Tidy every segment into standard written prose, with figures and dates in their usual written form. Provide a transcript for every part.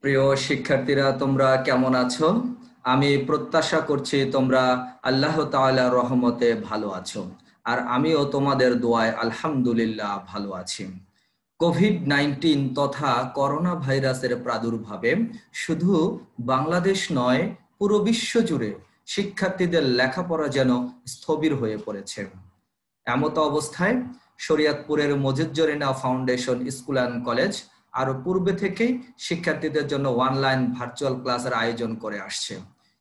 প্রিয় শিক্ষার্থীরা, তোমরা কেমন আছো? আমি প্রত্যাশা করছি তোমরা আল্লাহ তাআলার রহমতে ভালো আছো। আর আমিও তোমাদের দোয়ায় আলহামদুলিল্লাহ ভালো আছি। কোভিড-19 তথা করোনা ভাইরাসের প্রাদুর্ভাবে শুধু বাংলাদেশ নয়, পুরো বিশ্ব জুড়ে শিক্ষার্থীদের লেখাপড়া যেন স্থবির হয়ে পড়েছে। এমত অবস্থায় শরীয়তপুরের মজিদ-জরিনা ফাউন্ডেশন স্কুল অ্যান্ড কলেজ আরো পূর্বে থেকেই শিক্ষার্থীদের জন্য অনলাইন ভার্চুয়াল ক্লাসের আয়োজন করে আসছে।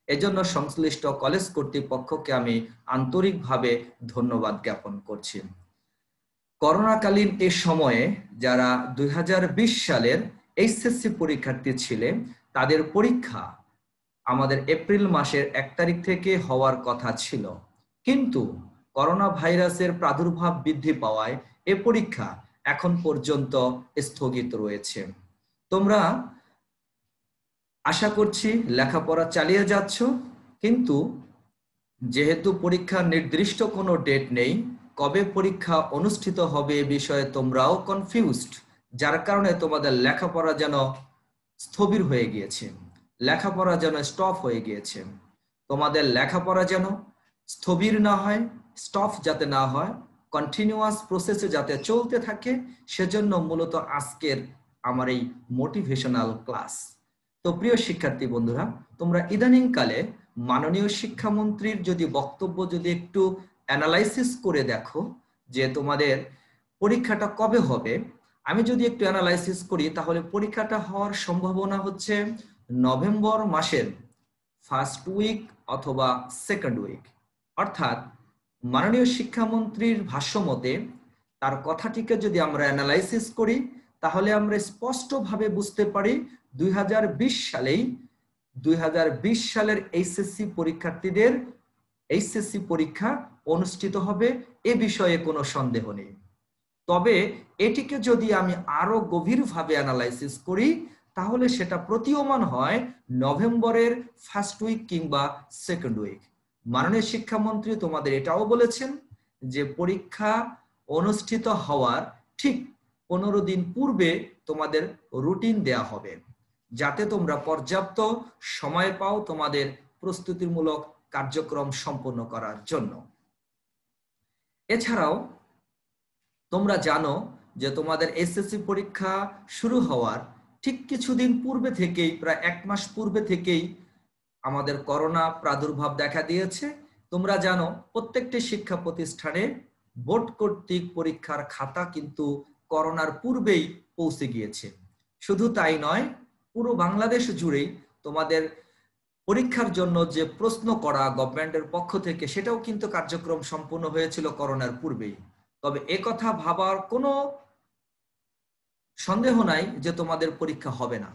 এজন্য সংশ্লিষ্ট কলেজ কর্তৃপক্ষকে আমি আন্তরিকভাবে ধন্যবাদ জ্ঞাপন করছি। করোনাকালীন এ সময়ে যারা 2020 সালের এইচএসসি পরীক্ষার্থী ছিলেন, তাদের পরীক্ষা আমাদের এপ্রিল মাসের 1 তারিখ থেকে হওয়ার কথা ছিল, কিন্তু করোনা ভাইরাসের প্রাদুর্ভাব বৃদ্ধি পাওয়ায় এ পরীক্ষা এখন পর্যন্ত স্থগিত রয়েছে। তোমরা আশা করছি লেখাপড়া চালিয়ে যাচ্ছ, কিন্তু যেহেতু পরীক্ষার নির্দিষ্ট কোনো ডেট নেই, কবে পরীক্ষা অনুষ্ঠিত হবে এ বিষয়ে তোমরাও কনফিউজড, যার কারণে তোমাদের লেখাপড়া যেন স্থবির হয়ে গিয়েছে, লেখাপড়া যেন স্টপ হয়ে গিয়েছে। তোমাদের লেখাপড়া যেন স্থবির না হয়, স্টপ যাতে না হয়, কন্টিনিউয়াস প্রসেসে যাতে চলতে থাকে, সেজন্য মূলত আজকের আমার এই মোটিভেশনাল ক্লাস। তো প্রিয় শিক্ষার্থী বন্ধুরা, তোমরা ইদানিং কালে মাননীয় শিক্ষামন্ত্রীর যদি বক্তব্য যদি একটু অ্যানালাইসিস করে দেখো যে তোমাদের পরীক্ষাটা কবে হবে, আমি যদি একটু অ্যানালাইসিস করি তাহলে পরীক্ষাটা হওয়ার সম্ভাবনা হচ্ছে নভেম্বর মাসের ফার্স্ট উইক অথবা সেকেন্ড উইক। অর্থাৎ মাননীয় শিক্ষামন্ত্রীর ভাষ্যমতে তার কথাটিকে যদি আমরা অ্যানালাইসিস করি তাহলে আমরা স্পষ্টভাবে বুঝতে পারি 2020 সালের এইচএসসি পরীক্ষার্থীদের এইচএসসি পরীক্ষা অনুষ্ঠিত হবে, এ বিষয়ে কোনো সন্দেহ নেই। তবে এটিকে যদি আমি আরো গভীরভাবে অ্যানালাইসিস করি তাহলে সেটা প্রতীয়মান হয় নভেম্বরের ফার্স্ট উইক কিংবা সেকেন্ড উইক। মাননীয় শিক্ষামন্ত্রী তোমাদের এটাও বলেছেন যে পরীক্ষা অনুষ্ঠিত হওয়ার ঠিক 15 দিন পূর্বে তোমাদের রুটিন দেয়া হবে, যাতে তোমরা পর্যাপ্ত সময় পাও তোমাদের প্রস্তুতিমূলক কার্যক্রম সম্পন্ন করার জন্য। এছাড়াও তোমরা জানো যে তোমাদের এসএসসি পরীক্ষা শুরু হওয়ার ঠিক কিছুদিন পূর্বে থেকেই, প্রায় 1 মাস পূর্বে থেকেই আমাদের করোনা প্রাদুর্ভাব দেখা দিয়েছে। তোমরা জানো প্রত্যেকটি শিক্ষা প্রতিষ্ঠানে বোর্ড কর্তৃক পরীক্ষার খাতা কিন্তু করোনার পূর্বেই পৌঁছে গিয়েছে। শুধু তাই নয়, পুরো বাংলাদেশ জুড়েই তোমাদের পরীক্ষার জন্য যে প্রশ্ন করা গভর্নমেন্টের পক্ষ থেকে সেটাও কিন্তু কার্যক্রম সম্পূর্ণ হয়েছিল করোনার পূর্বেই। তবে একথা ভাবার কোনো সন্দেহ নাই যে তোমাদের পরীক্ষা হবে না।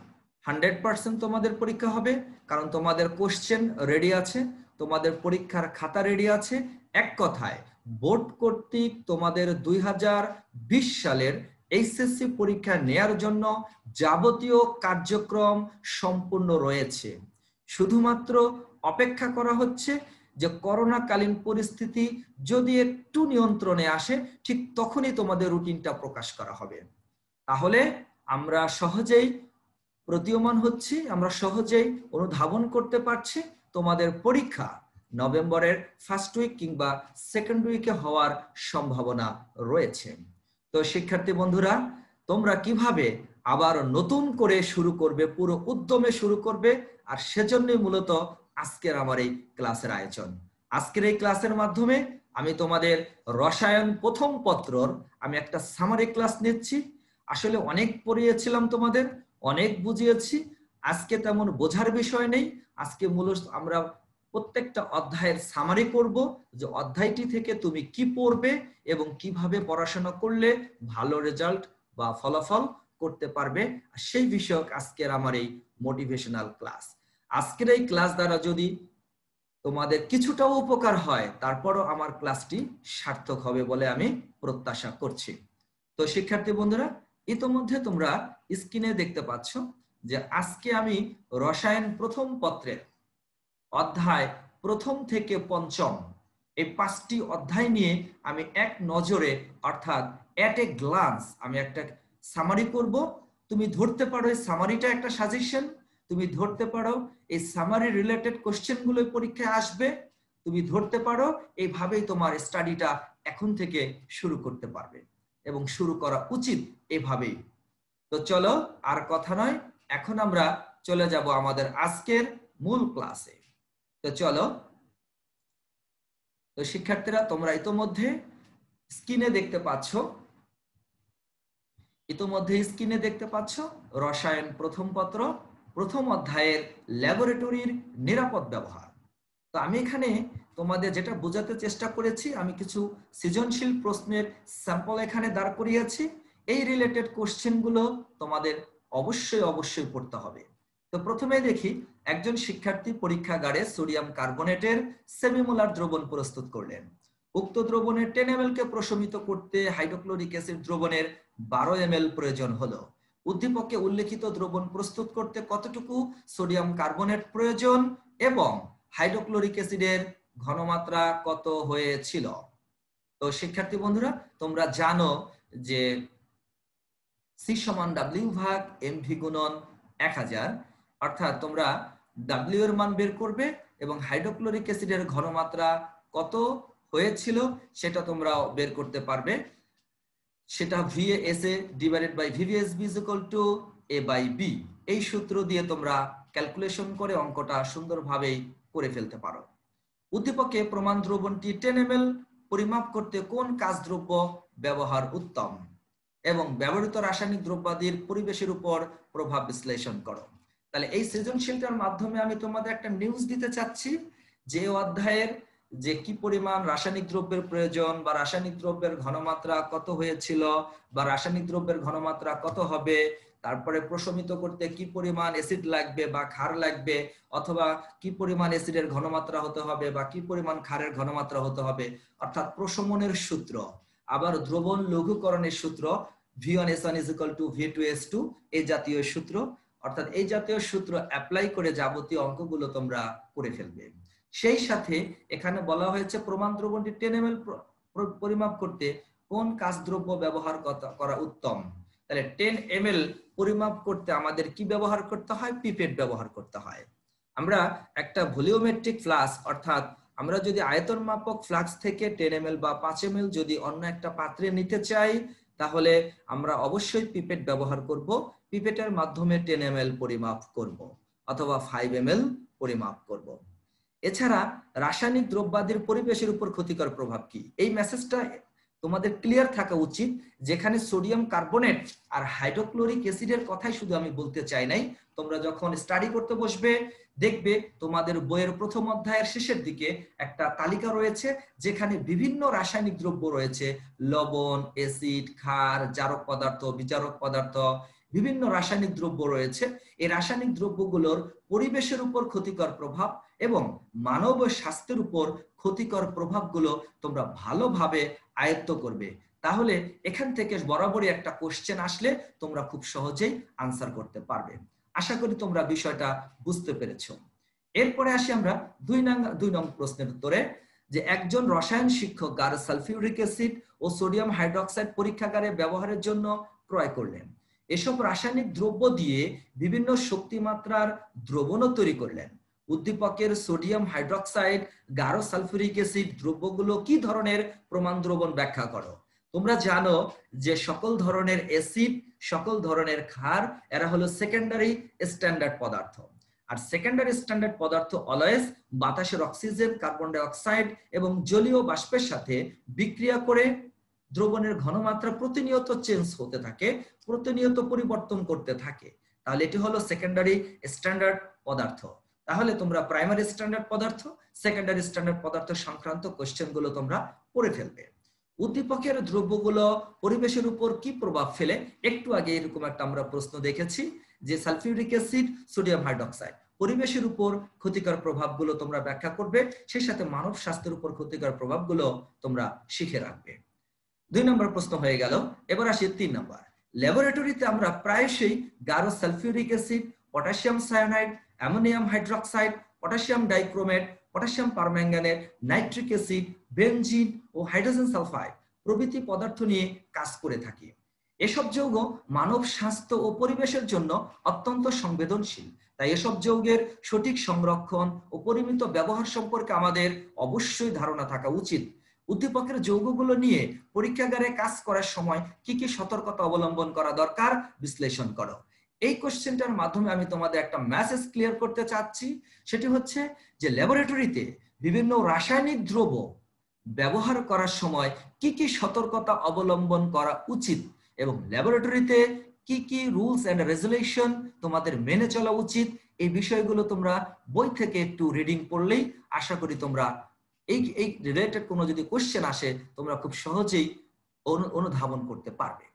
100% তোমাদের পরীক্ষা হবে, কারণ তোমাদের কোশ্চেন রেডি আছে, তোমাদের পরীক্ষার খাতা রেডি আছে। এক কথায় বোর্ড কর্তৃক তোমাদের 2020 সালের এইচএসসি পরীক্ষা নেয়ার জন্য যাবতীয় কার্যক্রম সম্পূর্ণ রয়েছে। শুধুমাত্র অপেক্ষা করা হচ্ছে যে করোনাকালীন পরিস্থিতি যদি একটু নিয়ন্ত্রণে আসে ঠিক তখনই তোমাদের রুটিনটা প্রকাশ করা হবে। তাহলে আমরা সহজেই প্রতীয়মান হচ্ছি, আমরা সহজেই অনুধাবন করতে পারছি তোমাদের পরীক্ষা নভেম্বরের ফার্স্ট উইক কিংবা সেকেন্ড উইকে হওয়ার সম্ভাবনা রয়েছে। তো শিক্ষার্থী বন্ধুরা, তোমরা কিভাবে আবার নতুন করে শুরু করবে, পুরো উদ্যমে শুরু করবে, আর সেজন্যই মূলত আজকের আমার এই ক্লাসের আয়োজন। আজকের এই ক্লাসের মাধ্যমে আমি তোমাদের রসায়ন প্রথম পত্রর আমি একটা সামারি ক্লাস নিচ্ছি। আসলে অনেক পড়িয়েছিলাম তোমাদের, অনেক বুঝিয়েছি, আজকে তেমন বোঝার বিষয় নেই। আজকে মূলত আমরা প্রত্যেকটা অধ্যায়ের সামারি করব, যে অধ্যায়টি থেকে তুমি কি পড়বে এবং কিভাবে পড়াশোনা করলে ভালো রেজাল্ট বা ফলাফল করতে পারবে, সেই বিষয়ক আজকের আমার এই মোটিভেশনাল ক্লাস। আজকের এই ক্লাস দ্বারা যদি তোমাদের কিছুটাও উপকার হয় তারপরও আমার ক্লাসটি সার্থক হবে বলে আমি প্রত্যাশা করছি। তো শিক্ষার্থী বন্ধুরা, ইতোমধ্যে তোমরা স্ক্রিনে দেখতে পাচ্ছ যে আজকে আমি রসায়ন প্রথম পত্রের অধ্যায় প্রথম থেকে পঞ্চম এই 5টি অধ্যায় নিয়ে আমি এক নজরে, অর্থাৎ এট এ গ্লান্স আমি একটা সামারি করব। তুমি ধরতে পারো এই সামারিটা একটা সাজেশন, তুমি ধরতে পারো এই সামারি রিলেটেড কোশ্চেন গুলো পরীক্ষায় আসবে, তুমি ধরতে পারো, এইভাবেই তোমার স্টাডিটা এখন থেকে শুরু করতে পারবে এবং শুরু করা উচিত এভাবেই। তো চলো আর কথা নয়, এখন আমরা চলে যাব আমাদের আজকের মূল ক্লাসে। তো চলো, তো শিক্ষার্থীরা তোমরা ইতোমধ্যে স্ক্রিনে দেখতে পাচ্ছ রসায়ন প্রথম পত্র প্রথম অধ্যায়ের ল্যাবরেটরির নিরাপদ ব্যবহার। তো আমি এখানে তোমাদের যেটা বোঝাতে চেষ্টা করেছি, আমি কিছু সৃজনশীল প্রশ্নের স্যাম্পল এখানে দাঁড় করিয়েছি। এই রিলেটেড কোশ্চেনগুলো তোমাদের অবশ্যই পড়তে হবে। তো প্রথমে দেখি, একজন শিক্ষার্থী পরীক্ষাগারে সোডিয়াম কার্বনেটের সেমিমোলার দ্রবণ প্রস্তুত করলেন। উক্ত দ্রবণের 10 ml কে প্রশমিত করতে হাইড্রোক্লোরিক অ্যাসিড দ্রবণের 12 ml প্রয়োজন হলো। উদ্দীপকে উল্লেখিত দ্রবণ প্রস্তুত করতে কতটুকু সোডিয়াম কার্বনেট প্রয়োজন এবং হাইড্রোক্লোরিক অ্যাসিডের ঘনমাত্রা কত হয়েছিল? তো শিক্ষার্থী বন্ধুরা, তোমরা জানো যে C সমান W ভাগ mv গুণন 1000, অর্থাৎ তোমরা W এর মান বের করবে এবং হাইড্রোক্লোরিক অ্যাসিডের ঘনমাত্রা কত হয়েছিল সেটা তোমরা বের করতে পারবে। সেটা VASA divided by VVSB is equal to A by B। এই সূত্র দিয়ে তোমরা ক্যালকুলেশন করে অঙ্কটা সুন্দরভাবে করে ফেলতে পারো। উদ্দীপকে প্রমাণ দ্রবণটি 10 ml পরিমাপ করতে কোন কাজদ্রব্য ব্যবহার উত্তম এবং ব্যবহৃত রাসায়নিক দ্রব্যাদির পরিবেশের উপর প্রভাব বিশ্লেষণ করো। তাহলে এই সৃজনশীলটার মাধ্যমে আমি তোমাদের একটা নিউজ দিতে চাচ্ছি যে অধ্যায়ের যে কি পরিমাণ রাসায়নিক দ্রব্যের প্রয়োজন বা রাসায়নিক দ্রব্যের ঘনমাত্রা কত হয়েছিল বা রাসায়নিক দ্রব্যের ঘনমাত্রা কত হবে, তারপরে প্রশমিত করতে কি পরিমাণ অ্যাসিড লাগবে বা ক্ষার লাগবে, অথবা কি পরিমাণ অ্যাসিডের ঘনমাত্রা হতে হবে বা কি পরিমাণ ক্ষারের ঘনমাত্রা হতে হবে, অর্থাৎ প্রশমনের সূত্র, আবার দ্রবণ লঘুকরণের সূত্র V1S1 = V2S2, এই জাতীয় সূত্র, অর্থাৎ এই জাতীয় সূত্র অ্যাপ্লাই করে যাবতীয় অঙ্কগুলো তোমরা করে ফেলবে। সেই সাথে এখানে বলা হয়েছে প্রমাণ দ্রবণটি 10 ml পরিমাপ করতে কোন কাজদ্রব্য ব্যবহার করা উত্তম। তাহলে 10 ml পরিমাপ করতে আমাদের কি ব্যবহার করতে হয়? পিপেট ব্যবহার করতে হয়। আমরা একটা ভলিওমেট্রিক ফ্লাস্ক, অর্থাৎ আমরা যদি আয়তন মাপক ফ্লাস্ক থেকে 10 ml বা 5 ml যদি অন্য একটা পাত্রে নিতে চাই, তাহলে আমরা অবশ্যই পিপেট ব্যবহার করব। পিপেটের মাধ্যমে 10 ml পরিমাপ করব অথবা 5 ml পরিমাপ করব। এছাড়া রাসায়নিক দ্রব্যাদির পরিবেশের উপর ক্ষতিকর প্রভাব কি, এই মেসেজটা তোমাদের ক্লিয়ার থাকা উচিত। যেখানে সোডিয়াম কার্বনেট আর হাইড্রোক্লোরিক অ্যাসিডের কথাই শুধু আমি বলতে চাই নাই। তোমরা যখন স্টাডি করতে বসবে দেখবে তোমাদের বইয়ের প্রথম অধ্যায়ের শেষের দিকে একটা তালিকা রয়েছে যেখানে বিভিন্ন রাসায়নিক দ্রব্য রয়েছে, লবণ, অ্যাসিড, ক্ষার, জারক পদার্থ, বিজারক পদার্থ, বিভিন্ন রাসায়নিক দ্রব্য রয়েছে। এই রাসায়নিক দ্রব্যগুলোর পরিবেশের উপর ক্ষতিকর প্রভাব এবং মানব স্বাস্থ্যের উপর ক্ষতিকর প্রভাবগুলো তোমরা ভালোভাবে আয়ত্ত করবে। তাহলে এখান থেকে বরাবরই একটা কোশ্চেন আসলে তোমরা খুব সহজেই আনসার করতে পারবে। আশা করি তোমরা বিষয়টা বুঝতে পেরেছো। এরপরে আসি আমরা 2 নং প্রশ্নের উত্তরে, যে একজন রসায়ন শিক্ষক গাঢ় সালফিউরিক অ্যাসিড ও সোডিয়াম হাইড্রোক্সাইড পরীক্ষাগারে ব্যবহারের জন্য ক্রয় করলেন। এসব রাসায়নিক দ্রব্য দিয়ে বিভিন্ন শক্তিমাত্রার দ্রবণও তৈরি করলেন। উদ্দীপকের সোডিয়াম হাইড্রোক্সাইড, গাঢ় সালফিউরিক অ্যাসিড দ্রব্যগুলো কি ধরনের প্রমাণ দ্রবণ ব্যাখ্যা করো। তোমরা জানো যে সকল ধরনের অ্যাসিড, সকল ধরনের ক্ষার এরা হলো সেকেন্ডারি স্ট্যান্ডার্ড পদার্থ। আর সেকেন্ডারি স্ট্যান্ডার্ড পদার্থ অলওয়েজ বাতাসের অক্সিজেন, কার্বন ডাই অক্সাইড এবং জলীয় বাষ্পের সাথে বিক্রিয়া করে দ্রবণের ঘনমাত্রা প্রতিনিয়ত চেঞ্জ হতে থাকে, প্রতিনিয়ত পরিবর্তন করতে থাকে। তাহলে এটি হলো সেকেন্ডারি স্ট্যান্ডার্ড পদার্থ। তাহলে তোমরা প্রাইমারি স্ট্যান্ডার্ড পদার্থ, সেকেন্ডারি স্ট্যান্ডার্ড পদার্থ সংক্রান্ত কোশ্চেনগুলো তোমরা পড়ে ফেলবে। উদ্দীপকের দ্রব্যগুলো পরিবেশের উপর কি প্রভাব ফেলে, একটু আগে এরকম একটা আমরা প্রশ্ন দেখেছি যে সালফিউরিক অ্যাসিড, সোডিয়াম হাইড্রোক্সাইড পরিবেশের উপর ক্ষতিকর প্রভাবগুলো তোমরা ব্যাখ্যা করবে, সেই সাথে মানব স্বাস্থ্যের উপর ক্ষতিকর প্রভাবগুলো তোমরা শিখে রাখবে। 2 নম্বর প্রশ্ন হয়ে গেল। এবার আসি 3 নম্বর। ল্যাবরেটরিতে আমরা প্রায়শই গাঢ় sulphuric acid, potassium cyanide, ammonium hydroxide, potassium dichromate, potassium permanganate, nitric acid, benzene ও হাইড্রোজেন সালফাইড প্রভৃতি পদার্থ নিয়ে কাজ করে থাকি। এসব যৌগ মানব স্বাস্থ্য ও পরিবেশের জন্য অত্যন্ত সংবেদনশীল। তাই এসব যৌগের সঠিক সংরক্ষণ ও পরিমিত ব্যবহার সম্পর্কে আমাদের অবশ্যই ধারণা থাকা উচিত। উদ্দীপকের যৌগগুলো নিয়ে পরীক্ষাগারে কাজ করার সময় কি কি সতর্কতা অবলম্বন করা দরকার বিশ্লেষণ করো। এই কোশ্চেনটার মাধ্যমে আমি তোমাদের একটা মেসেজ ক্লিয়ার করতে চাচ্ছি, সেটি হচ্ছে যে ল্যাবরেটরিতে বিভিন্ন রাসায়নিক দ্রব্য ব্যবহার করার সময় কি কি সতর্কতা অবলম্বন করা উচিত এবং ল্যাবরেটরিতে কি কি রুলস এন্ড রেজুলেশন তোমাদের মেনে চলা উচিত, এই বিষয়গুলো তোমরা বই থেকে একটু রিডিং পড়লেই আশা করি তোমরা এই রিলেটেড কোনো যদি কোশ্চেন আসে তোমরা খুব সহজেই অনুধাবন করতে পারবে।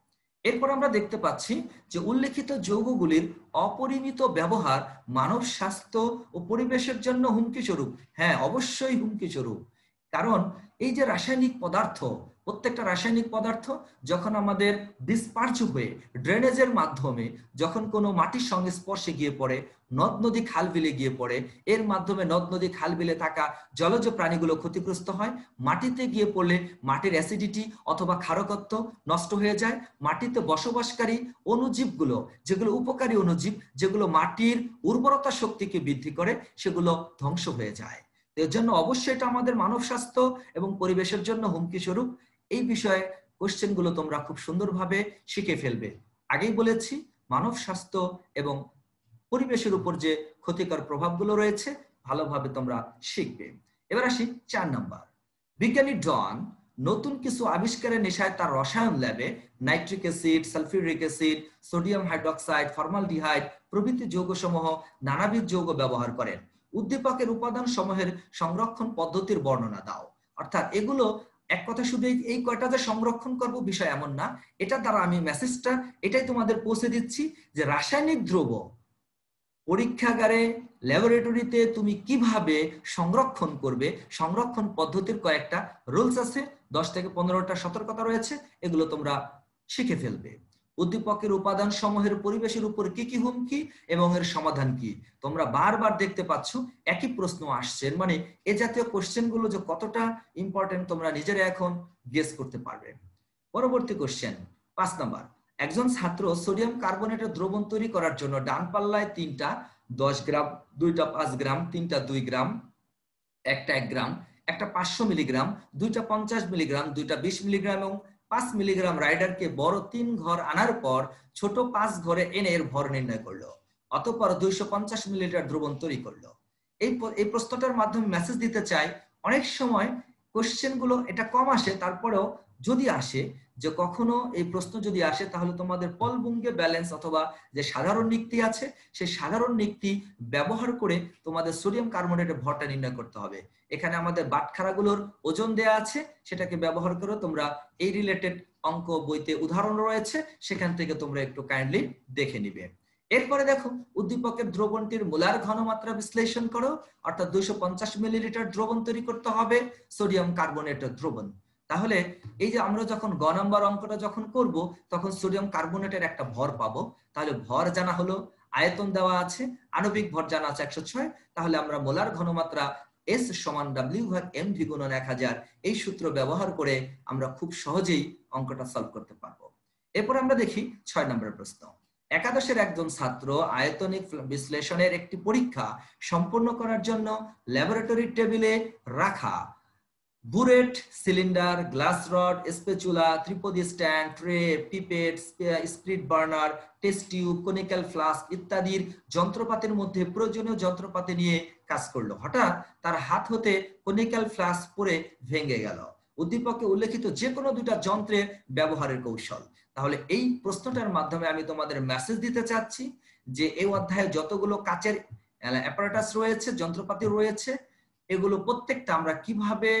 এরপর আমরা দেখতে পাচ্ছি যে উল্লেখিত যৌগগুলির অপরিমিত ব্যবহার মানব স্বাস্থ্য ও পরিবেশের জন্য হুমকি স্বরূপ। হ্যাঁ, অবশ্যই হুমকি স্বরূপ। কারণ এই যে রাসায়নিক পদার্থ, প্রত্যেকটা রাসায়নিক পদার্থ যখন আমাদের ডিসপার্জ হয়ে ড্রেনেজের মাধ্যমে যখন কোনো মাটির সংস্পর্শে গিয়ে পড়ে, নদ নদী খাল বিলে গিয়ে পড়ে, এর মাধ্যমে নদ নদী খাল বিলে থাকা জলজ প্রাণীগুলো ক্ষতিগ্রস্ত হয়। মাটিতে গিয়ে পড়লে মাটির অ্যাসিডিটি অথবা ক্ষারকত্ব নষ্ট হয়ে যায়। মাটিতে বসবাসকারী অণুজীবগুলো, যেগুলো উপকারী অণুজীব, যেগুলো মাটির উর্বরতা শক্তিকে বৃদ্ধি করে, সেগুলো ধ্বংস হয়ে যায়। এর জন্য অবশ্যই এটা আমাদের মানব স্বাস্থ্য এবং পরিবেশের জন্য হুমকি স্বরূপ। এই বিষয়ে কোশ্চেনগুলো তোমরা খুব সুন্দরভাবে শিখে ফেলবে। আগেই বলেছি মানব স্বাস্থ্য এবং পরিবেশের উপর যে ক্ষতিকর প্রভাবগুলো রয়েছে ভালোভাবে তোমরা শিখবে। এবার আসি 4 নাম্বার। বিজ্ঞানী ডন নতুন কিছু আবিষ্কারের নেশায় তার রসায়ন ল্যাবে nitric acid, sulphuric acid, sodium hydroxide, formaldehyde প্রভৃতি যৌগসমূহ নানাবিধ যৌগ ব্যবহার করেন। উদ্দীপকের উপাদান সমূহের সংরক্ষণ পদ্ধতির বর্ণনা দাও। অর্থাৎ এগুলো এক কথা শুধু এই কয়টা যে সংরক্ষণ করব বিষয় এমন না, এটা দ্বারা আমি মেসেজটা এটাই তোমাদের পৌঁছে দিচ্ছি যে রাসায়নিক দ্রব্য পরীক্ষাগারে ল্যাবরেটরিতে তুমি কিভাবে সংরক্ষণ করবে, সংরক্ষণ পদ্ধতির কয়েকটা রুলস আছে, 10 থেকে 15টা সতর্কতা রয়েছে, এগুলো তোমরা শিখে ফেলবে। উদ্দীপকের উপাদান সমূহের পরিবেশের উপর কি কি হুমকি এবং এর সমাধান কি। তোমরা বারবার দেখতে পাচ্ছ একই প্রশ্ন আসছে, মানে এ জাতীয় কোশ্চেন গুলো যে কতটা ইম্পর্টেন্ট তোমরা নিজেরা এখন গেস করতে পারবে। পরবর্তী কোশ্চেন 5 নাম্বার। একজন ছাত্র সোডিয়াম কার্বনেটের দ্রবণ তৈরি করার জন্য ডান পাল্লায় 3টা 10 গ্রাম, 2টা 5 গ্রাম, 3টা 2 গ্রাম, একটা 1 গ্রাম, একটা 500 মিলিগ্রাম, 2টা 50 মিলিগ্রাম, 2টা 20 মিলিগ্রাম এবং 5 মিলিগ্রাম রাইডারকে বড় 3 ঘর আনার পর ছোট 5 ঘরে এনে এর ভর নির্ণয় করলো। অতঃপর 250 মিলিলিটার দ্রবণ তৈরি করলো। এই প্রশ্নটার মাধ্যমে মেসেজ দিতে চাই, অনেক সময় কোশ্চেন গুলো এটা কম আসে, তারপরেও যদি আসে যে কখনো এই প্রশ্ন যদি আসে তাহলে তোমাদের পলবুঙ্গে ব্যালেন্স অথবা যে সাধারণ নিক্তি আছে সেই সাধারণ নিক্তি ব্যবহার করে তোমাদের সোডিয়াম কার্বনেটের ভরটা নির্ণয় করতে হবে। এখানে আমাদের বাটখারাগুলোর ওজন দেয়া আছে, সেটাকে ব্যবহার করে তোমরা এই রিলেটেড অঙ্ক বইতে উদাহরণ রয়েছে, সেখান থেকে তোমরা একটু কাইন্ডলি দেখে নিবে। এরপরে দেখো উদ্দীপকের দ্রবণটির মোলার ঘনমাত্রা বিশ্লেষণ করো। অর্থাৎ 250 মিলিলিটার দ্রবণ তৈরি করতে হবে সোডিয়াম কার্বনেটের দ্রবণ। তাহলে এই যে আমরা যখন গ নাম্বার অঙ্কটা যখন করব তখন সোডিয়াম কার্বনেটের একটা ভর পাবো। তাহলে ভর জানা হলো, আয়তন দেওয়া আছে, আণবিক ভর জানা আছে 106, তাহলে আমরা মোলার ঘনমাত্রা S সমান W/mv গুণন 1000 এই সূত্র ব্যবহার করে আমরা খুব সহজেই অঙ্কটা সলভ করতে পারবো। এরপর আমরা দেখি 6 নম্বরের প্রশ্ন। একাদশের একজন ছাত্র আয়তনিক বিশ্লেষণের একটি পরীক্ষা সম্পন্ন করার জন্য ল্যাবরেটরি টেবিলে রাখা burette, cylinder, glass rod, spatula, ত্রিপদি stand, tray, pipette, spirit burner, test tube, conical flask ইত্যাদির যন্ত্রপাতির মধ্যে প্রয়োজনীয় যন্ত্রপাতি নিয়ে কাজ করলো। হঠাৎ তার হাত হতে কনিক্যাল ফ্লাস্ক পড়ে ভেঙে গেল। উদ্দীপকে উল্লেখিত যে কোনো দুটা যন্ত্রের ব্যবহারের কৌশল। তাহলে এই প্রশ্নটার মাধ্যমে আমি তোমাদের মেসেজ দিতে চাচ্ছি যে এই অধ্যায়ে যতগুলো কাচের অ্যাপারেটাস রয়েছে, যন্ত্রপাতি রয়েছে, এগুলো প্রত্যেকটা আমরা কিভাবে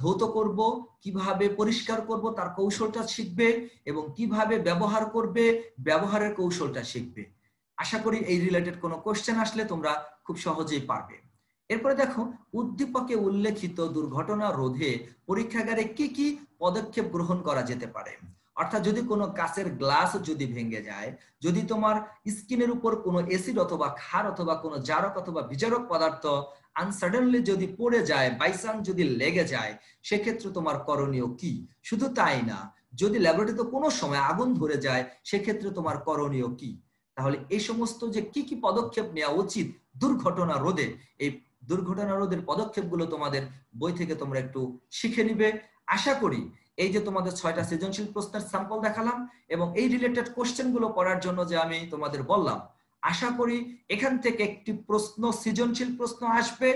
ধৌত করব, কিভাবে পরিষ্কার করব তার কৌশলটা শিখবে এবং কিভাবে ব্যবহার করবে ব্যবহারের কৌশলটা শিখবে। আশা করি এই রিলেটেড কোনো কোশ্চেন আসলে তোমরা খুব সহজেই পারবে। এরপরে দেখো উদ্দীপকে উল্লেখিত দুর্ঘটনা রোধে পরীক্ষাগারে কি কি পদক্ষেপ গ্রহণ করা যেতে পারে। অর্থাৎ যদি কোনো কাচের গ্লাস যদি ভেঙে যায়, যদি তোমার স্কিনের উপর কোনো অ্যাসিড অথবা ক্ষার অথবা কোনো জারক অথবা বিজারক পদার্থ আনসাডেনলি যদি পড়ে যায়, বাই চান্স যদি লেগে যায়, সেক্ষেত্রে তোমার করণীয় কি। শুধু তাই না, যদি ল্যাবরেটরিতে কোনো সময় আগুন ধরে যায় সেক্ষেত্রে তোমার করণীয় কি? তাহলে এই সমস্ত যে কি কি পদক্ষেপ নেওয়া উচিত দুর্ঘটনা রোধে, এই দুর্ঘটনা রোধের পদক্ষেপগুলো তোমাদের বই থেকে তোমরা একটু শিখে নিবে। আশা করি এই যে তোমাদের 6টা সৃজনশীল প্রশ্নের স্যাম্পল দেখালাম এবং এই রিলেটেড কোশ্চেন গুলো পড়ার জন্য যে আমি তোমাদের বললাম, আশা করি এখান থেকে একটি প্রশ্ন, সৃজনশীল প্রশ্ন আসবে,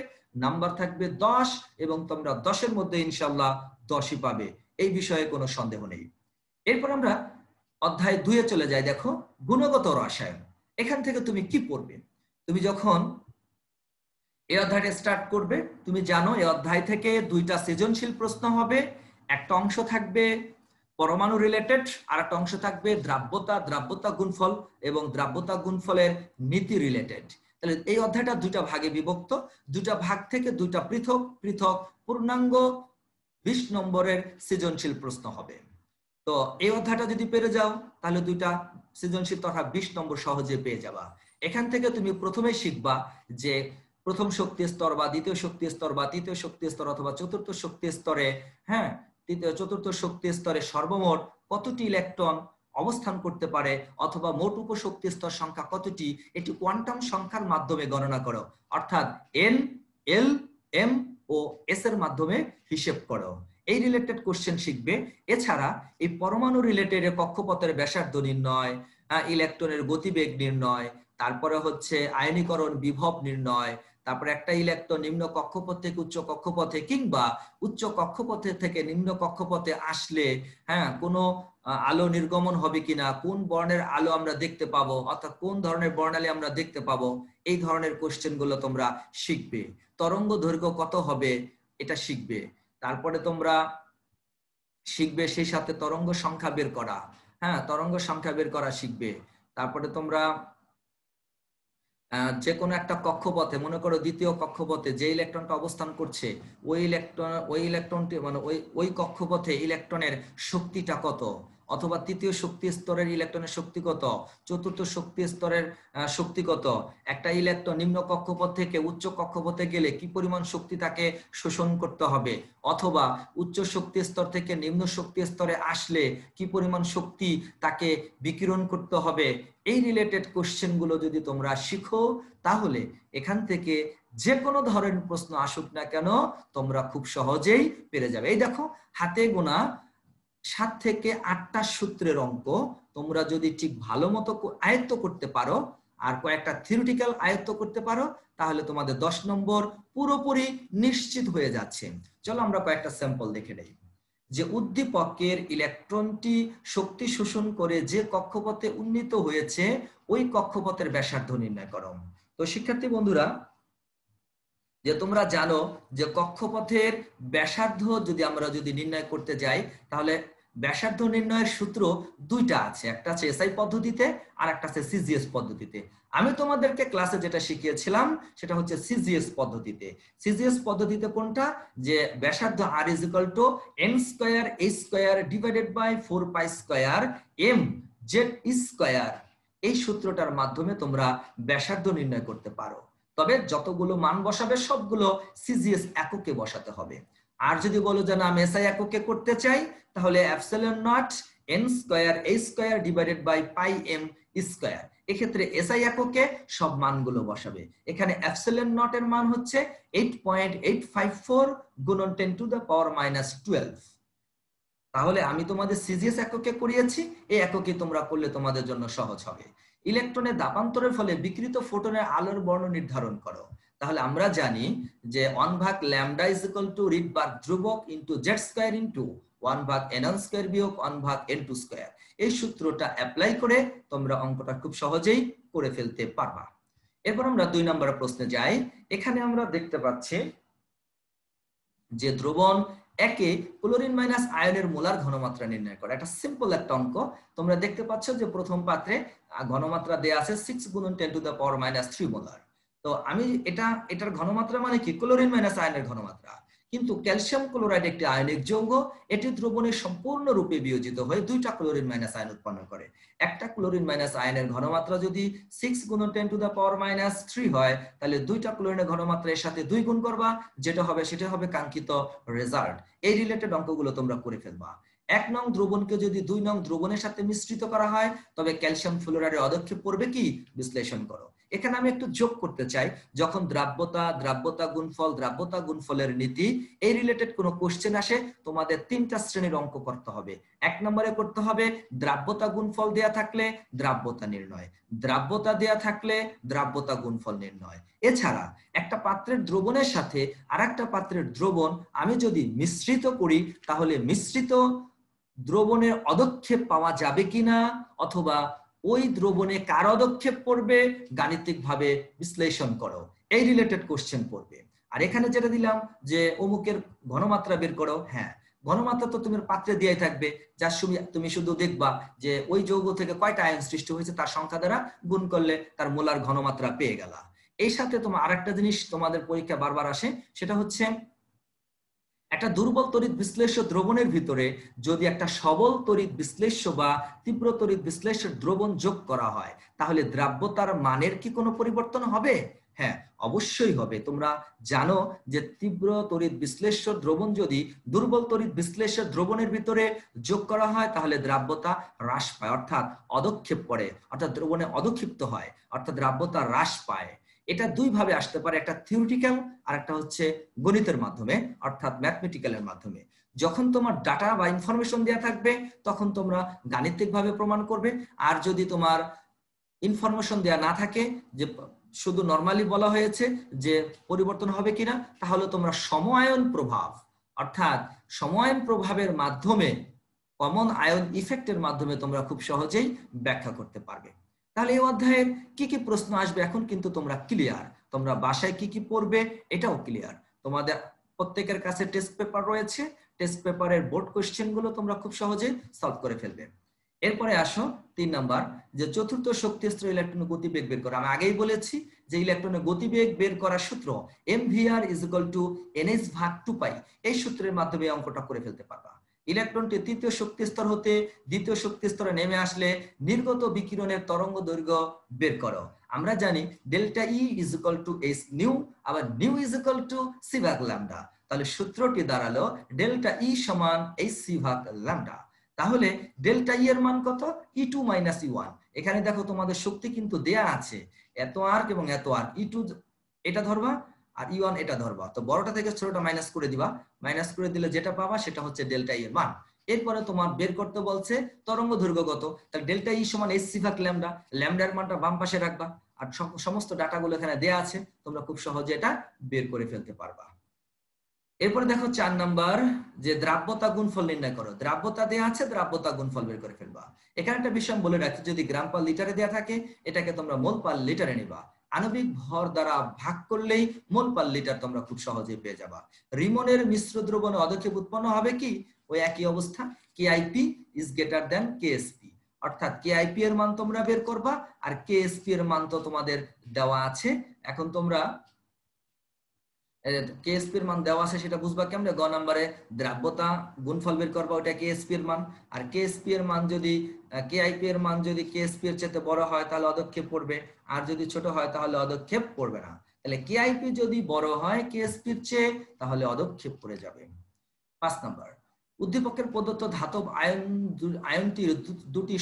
নাম্বার থাকবে 10 এবং তোমরা 10-এর মধ্যে ইনশাআল্লাহ 10ই পাবে, এই বিষয়ে কোনো সন্দেহ নেই। এরপর আমরা অধ্যায় 2-এ চলে যাই। দেখো, গুণগত রসায়ন। এখান থেকে তুমি কি পড়বে? তুমি যখন এই অধ্যায়টা স্টার্ট করবে, তুমি জানো এই অধ্যায় থেকে 2টা সৃজনশীল প্রশ্ন হবে। একটা অংশ থাকবে পরমাণু রিলেটেড, আর একটা অংশ থাকবে দ্রাব্যতা, দ্রাব্যতা গুণফল এবং দ্রাব্যতা গুণফলের নীতি রিলেটেড। তাহলে এই অধ্যায়টা 2টা ভাগে বিভক্ত, 2টা ভাগ থেকে 2টা পৃথক পৃথক পূর্ণাঙ্গ 20 নম্বরের সৃজনশীল প্রশ্ন হবে। তো এই অধ্যায়টা যদি পেরে যাও তাহলে 2টা সৃজনশীল তথা 20 নম্বর সহজে পেয়ে যাবা। এখান থেকে তুমি প্রথমেই শিখবা যে প্রথম শক্তি স্তর বা দ্বিতীয় শক্তি স্তর বা তৃতীয় শক্তি স্তর অথবা চতুর্থ শক্তি স্তরে, হ্যাঁ, চতুর্থ শক্তি স্তরে সর্বমোট কতটি ইলেকট্রন অবস্থান করতে পারে অথবা মোট উপশক্তি স্তর সংখ্যা কতটি, এটি কোয়ান্টাম সংখ্যার মাধ্যমে গণনা করো, অর্থাৎ এন, এল, এম ও এস এর মাধ্যমে হিসেব করো। এই রিলেটেড কোশ্চেন শিখবে। এছাড়া এই পরমাণু রিলেটেড কক্ষপথের ব্যাসার্ধ নির্ণয়, ইলেকট্রনের গতিবেগ নির্ণয়, তারপরে হচ্ছে আয়নীকরণ বিভব নির্ণয়, তারপরে একটা ইলেকট্রন নিম্ন কক্ষপথ থেকে উচ্চ কক্ষপথে কিংবা উচ্চ কক্ষপথে থেকে নিম্ন কক্ষপথে আসলে, হ্যাঁ, কোনো আলো নির্গমন হবে কিনা, কোন বর্ণের আলো আমরা দেখতে পাবো, অর্থাৎ কোন ধরনের বর্ণালী আমরা দেখতে পাবো, এই ধরনের কোশ্চেন গুলো তোমরা শিখবে। তরঙ্গ দৈর্ঘ্য কত হবে এটা শিখবে। তারপরে তোমরা শিখবে সেই সাথে তরঙ্গ সংখ্যা বের করা, হ্যাঁ, তরঙ্গ সংখ্যা বের করা শিখবে। তারপরে তোমরা যে কোনো একটা কক্ষপথে, মনে করো দ্বিতীয় কক্ষপথে যে ইলেকট্রনটা অবস্থান করছে ওই ইলেকট্রনটি মানে ওই কক্ষপথে ইলেকট্রনের শক্তিটা কত, অথবা তৃতীয় শক্তি স্তরের ইলেকট্রনের শক্তি কত, চতুর্থ শক্তি স্তরের শক্তি কত, একটা ইলেকট্রন নিম্ন কক্ষপথ থেকে উচ্চ কক্ষপথে গেলে কি পরিমাণ শক্তি তাকে শোষণ করতে হবে, অথবা উচ্চ শক্তি স্তর থেকে নিম্ন শক্তি স্তরে আসলে কি পরিমাণ শক্তি তাকে বিকিরণ করতে হবে। এই রিলেটেড কোশ্চেন গুলো যদি তোমরা শিখো তাহলে এখান থেকে যে কোনো ধরনের প্রশ্ন আসুক না কেন তোমরা খুব সহজেই পেরে যাবে। এই দেখো, হাতে গোনা 7 থেকে 8টা সূত্রের অঙ্ক তোমরা যদি ঠিক ভালো মতো আয়ত্ত করতে পারো আর কয়েকটা থিওরিটিক্যাল আয়ত্ত করতে পারো তাহলে তোমাদের 10 নম্বর পুরোপুরি নিশ্চিত হয়ে যাচ্ছে। চলো আমরা কয়েকটা স্যাম্পল দেখে নেই। যে উদ্দীপকের ইলেকট্রনটি শক্তি শোষণ করে যে কক্ষপথে উন্নীত হয়েছে ওই কক্ষপথের ব্যাসার্ধ নির্ণয় করো। তো শিক্ষার্থী বন্ধুরা, যে তোমরা জানো যে কক্ষপথের ব্যাসার্ধ আমরা যদি নির্ণয় করতে যাই তাহলে ব্যাসার্ধ নির্ণয়ের সূত্র 2টা আছে, একটা আছে এসআই পদ্ধতিতে আর একটা আছে সিজিএস পদ্ধতিতে। আমি তোমাদেরকে ক্লাসে যেটা শিখিয়েছিলাম সেটা হচ্ছে সিজিএস পদ্ধতিতে। সিজিএস পদ্ধতিতে কোনটা, যে ব্যাসার্ধ r = n² h² divided by 4π² mz², এই সূত্রটার মাধ্যমে তোমরা ব্যাসার্ধ নির্ণয় করতে পারো। তবে যতগুলো মান বসাবে সবগুলো সিজিএস এককে বসাতে হবে। আর যদি বলো যে না আমি এসআই এককে করতে চাই তাহলে ε0 n² h² divided by πm², এক্ষেত্রে এসআই এককে সব মানগুলো বসাবে। এখানে ε0 এর মান হচ্ছে 8.854 গুণন 10⁻⁻12। তাহলে আমি তোমাদের সিজিএস এককে করিয়েছি, এই এককে তোমরা করলে তোমাদের জন্য সহজ হবে। ইলেকট্রনের দাপান্তরের ফলে বিকৃত ফোটনের আলোর বর্ণ নির্ধারণ করো। তাহলে আমরা জানি যে 1/λ = রিডবার্গ ধ্রুবক ইনটু z² ইনটু 1/n² বিয়োগ 1/n²। এই সূত্রটা অ্যাপ্লাই করে তোমরা অঙ্কটা খুব সহজেই করে ফেলতে পারবা। এরপর আমরা 2 নম্বরের প্রশ্নে যাই। এখানে আমরা দেখতে পাচ্ছি যে দ্রবণ একে ক্লোরিন মাইনাস আয়নের মোলার ঘনমাত্রা নির্ণয় করা। এটা সিম্পল একটা অঙ্ক। তোমরা দেখতে পাচ্ছ যে প্রথম পাত্রে ঘনমাত্রা দেয়া আছে 6 × 10⁻³ মোলার। তো আমি এটার ঘনমাত্রা মানে কি, ক্লোরিন মাইনাস আয়নের ঘনমাত্রা। কিন্তু ক্যালসিয়াম ক্লোরাইড একটি আয়নিক যৌগ, এটি দ্রবণে সম্পূর্ণরূপে বিয়োজিত হয়ে 2টা ক্লোরিন মাইনাস আয়ন উৎপন্ন করে। একটা ক্লোরিন মাইনাস আয়নের ঘনমাত্রা যদি 6 × 10⁻³ হয় তাহলে 2টা ক্লোরিনের ঘনমাত্রা এর সাথে 2 গুণ করবা, সেটা হবে কাঙ্ক্ষিত রেজাল্ট। এই রিলেটেড অঙ্কগুলো তোমরা করে ফেলবা। 1 নং দ্রবণকে যদি 2 নং দ্রবণের সাথে মিশ্রিত করা হয় তবে ক্যালসিয়াম ফ্লোরাইডের অদক্ষেপ পড়বে কি বিশ্লেষণ করো। এখানে আমি একটু যোগ করতে চাই, যখন দ্রাব্যতা গুণফলের নীতি এই রিলেটেড কোনো কোশ্চেন আসে তোমাদের 3টা শ্রেণীর অঙ্ক করতে হবে। 1 নম্বরে করতে হবে দ্রাব্যতা গুণফল দেয়া থাকলে দ্রাব্যতা নির্ণয়, দ্রাব্যতা দেয়া থাকলে দ্রাব্যতা গুণফল নির্ণয়। এছাড়া একটা পাত্রের দ্রবণের সাথে আরেকটা পাত্রের দ্রবণ আমি যদি মিশ্রিত করি তাহলে মিশ্রিত দ্রবণের অদক্ষেপ পাওয়া যাবে কিনা, অথবা ওই দ্রবণে কার অদক্ষেপ পড়বে গাণিতিকভাবে বিশ্লেষণ করো, এই রিলেটেড কোশ্চেন পড়বে। আর এখানে যেটা দিলাম যে অমুকের ঘনমাত্রা বের করো, হ্যাঁ ঘনমাত্রা তো তোমার পাত্রে দিয়েই থাকবে, যার তুমি শুধু দেখবা যে ওই যৌগ থেকে কয়টা আয়ন সৃষ্টি হয়েছে তার সংখ্যা দ্বারা গুণ করলে তার মোলার ঘনমাত্রা পেয়ে গেলা। এই সাথে তোমার আরেকটা জিনিস তোমাদের পরীক্ষা বারবার আসে, সেটা হচ্ছে একটা দুর্বল তড়িৎ বিশ্লেষ্য দ্রবণের ভিতরে যদি একটা সবল তড়িৎ বিশ্লেষ্য বা তীব্র তড়িৎ বিশ্লেষ্য দ্রবণ যোগ করা হয় তাহলে দ্রাব্যতার মানের কি কোনো পরিবর্তন হবে? হ্যাঁ অবশ্যই হবে। তোমরা জানো যে তীব্র তড়িৎ বিশ্লেষ্য দ্রবণ যদি দুর্বল তড়িৎ বিশ্লেষ্য দ্রবণের ভিতরে যোগ করা হয় তাহলে দ্রাব্যতা হ্রাস পায়, অর্থাৎ অদক্ষেপ পড়ে, অর্থাৎ দ্রবণে অদক্ষিপ্ত হয়, অর্থাৎ দ্রাব্যতা হ্রাস পায়। এটা দুই ভাবে আসতে পারে, একটা থিওরিটিক্যাল আর একটা হচ্ছে গণিতের মাধ্যমে অর্থাৎ ম্যাথমেটিক্যালের মাধ্যমে। যখন তোমার ডাটা বা ইনফরমেশন দেওয়া থাকবে তখন তোমরা গাণিতিকভাবে প্রমাণ করবে, আর যদি তোমার ইনফরমেশন দেওয়া না থাকে যে শুধু নরমালি বলা হয়েছে যে পরিবর্তন হবে কিনা, তাহলে তোমরা সমআয়ন প্রভাব অর্থাৎ সমআয়ন প্রভাবের মাধ্যমে কমন আয়ন ইফেক্টের মাধ্যমে তোমরা খুব সহজেই ব্যাখ্যা করতে পারবে। তাহলে এই অধ্যায়ের কি কি প্রশ্ন আসবে এখন কিন্তু তোমরা ক্লিয়ার, তোমরা বাসায় কি কি পড়বে এটাও ক্লিয়ার। তোমাদের প্রত্যেকের কাছে টেস্ট পেপার রয়েছে, টেস্ট পেপারের বোর্ড কোশ্চেন গুলো তোমরা খুব সহজে সলভ করে ফেলবে। এরপরে আসো 3 নাম্বার, যে চতুর্থ শক্তিস্তর ইলেকট্রনের গতিবেগ বের করা। আমি আগেই বলেছি যে ইলেকট্রনের গতিবেগ বের করার সূত্র mvr = nh/2π, এই সূত্রের মাধ্যমে অঙ্কটা করে ফেলতে পারবা। ইলেকট্রনটি তৃতীয় শক্তি স্তর হতে দ্বিতীয় শক্তি স্তরে নেমে আসলে নির্গত বিকিরণের তরঙ্গ দৈর্ঘ্য বের করো। আমরা জানি ডেল্টা ই = h নিউ, আবার নিউ = c/λ। তাহলে সূত্রটি দাঁড়ালো ডেল্টা ই সমান hc/λ। তাহলে ডেল্টা ই এর মান কত? E2 - E1। এখানে দেখো তোমাদের শক্তি কিন্তু দেয়া আছে, এত আর্ক এবং এত আর্ক। E2 এটা ধরবা আর E1 এটা ধরবা, তো বড়টা থেকে ছোটটা মাইনাস করে দিবা, মাইনাস করে দিলে যেটা পাবা সেটা হচ্ছে ডেল্টা ই এর মান। এরপরে তোমার বের করতে বলছে তরঙ্গ দৈর্ঘ্য কত, তাহলে ডেল্টা ই সমান hc/λ, ল্যামডার মানটা বাম পাশে রাখবা, আর সমস্ত ডাটাগুলো এখানে দেয়া আছে, তোমরা খুব সহজে এটা বের করে ফেলতে পারবা। এরপরে দেখো 4 নাম্বার, যে দ্রাব্যতা গুণফল নির্ণয় করো। দ্রাব্যতা দেয়া আছে, দ্রাব্যতা গুণফল বের করে ফেলবা। এখানে একটা বিষয় বলে রাখি, যদি গ্রাম পার লিটারে দেয়া থাকে এটাকে তোমরা মোল পার লিটারে নিবা, আণবিক ভর দ্বারা ভাগ করলেই মোল পার লিটার তোমরা খুব সহজেই পেয়ে যাবা। রিমনের মিশ্র দ্রবণে অদক্ষেপ উৎপন্ন হবে কি? ওই একই অবস্থা, KIP > KSP, অর্থাৎ KIP এর মান তোমরা বের করবা আর KSP এর মান তো তোমাদের দেওয়া আছে। এখন তোমরা KSP এর মান দেওয়া আছে সেটা বুঝবা কেমনে? গ নম্বরে দ্রাব্যতা গুণফল বের করবা, ওটা KSP এর মান। আর KSP এর মান যদি KIP এর মান যদি KSP এর চেয়ে বড় হয় তাহলে অদক্ষেপ পড়বে, আর যদি ছোট হয় তাহলে অদক্ষেপ পড়বে না। তাহলে KIP যদি বড় হয় KSP এর চেয়ে তাহলে অদক্ষেপ পড়ে যাবে। 5 নাম্বার, উদ্দীপকের প্রদত্ত ধাতব আয়নটির দুটি